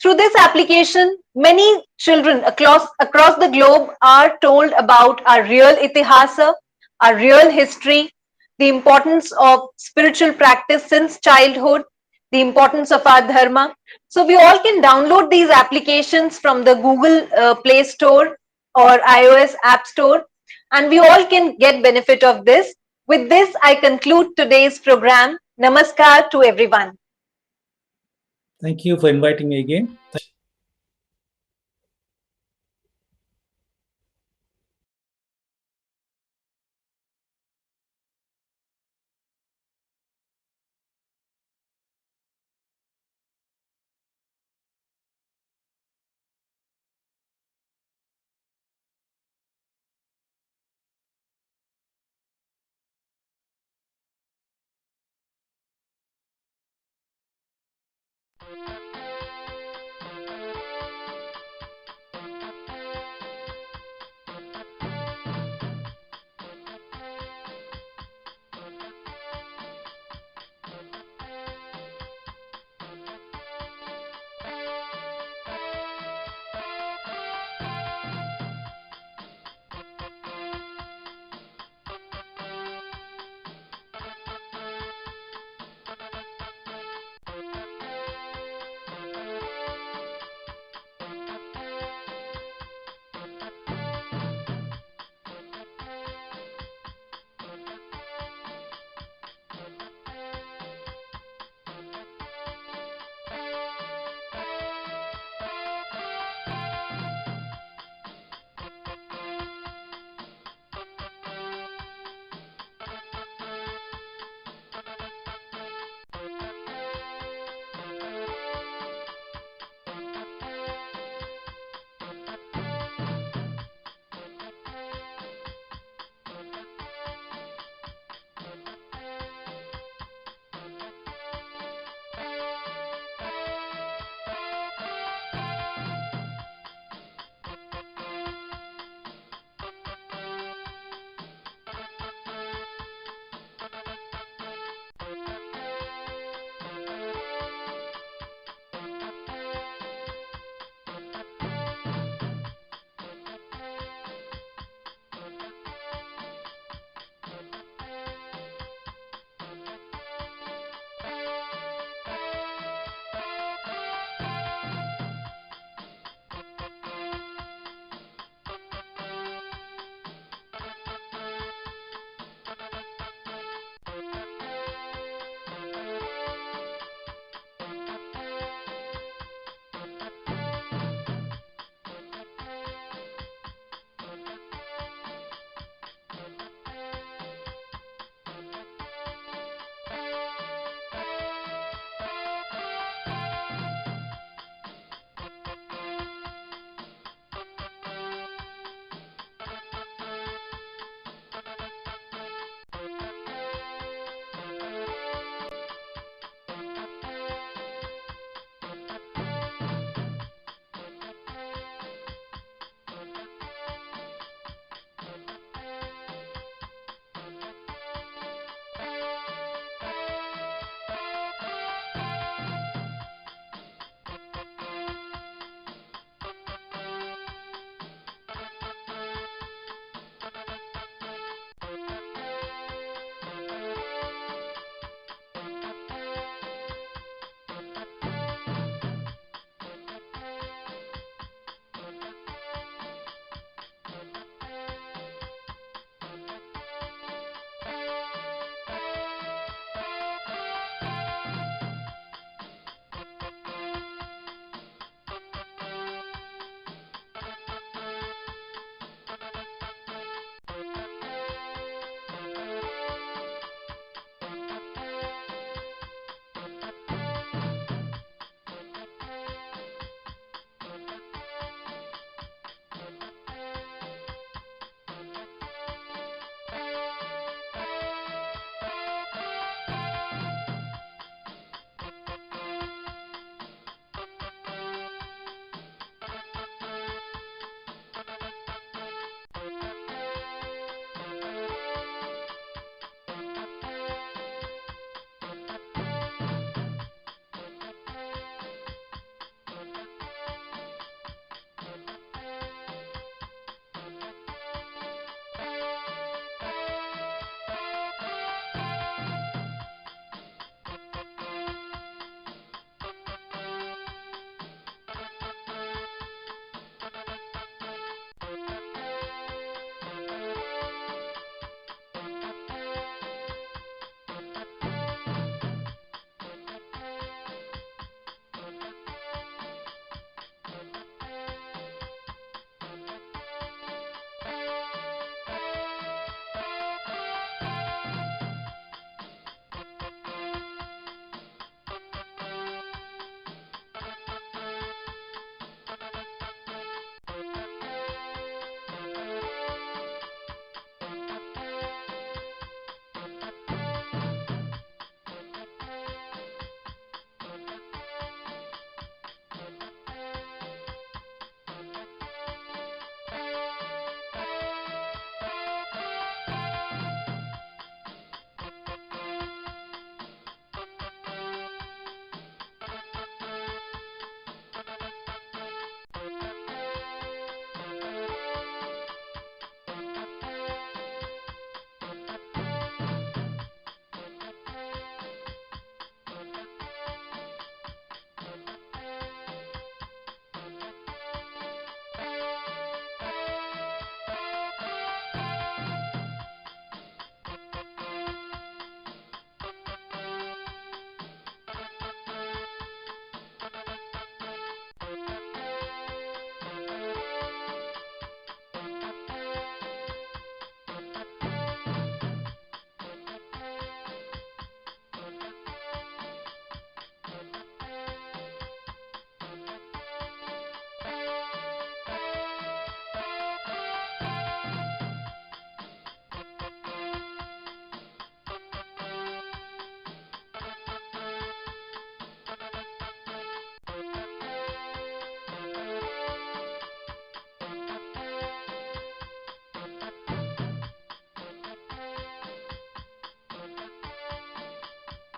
Through this application, many children across the globe are told about our real itihasa, our real history, the importance of spiritual practice since childhood, the importance of our dharma. So we all can download these applications from the Google Play Store or iOS App Store, and we all can get benefit of this. With this, I conclude today's program. Namaskar to everyone. Thank you for inviting me again.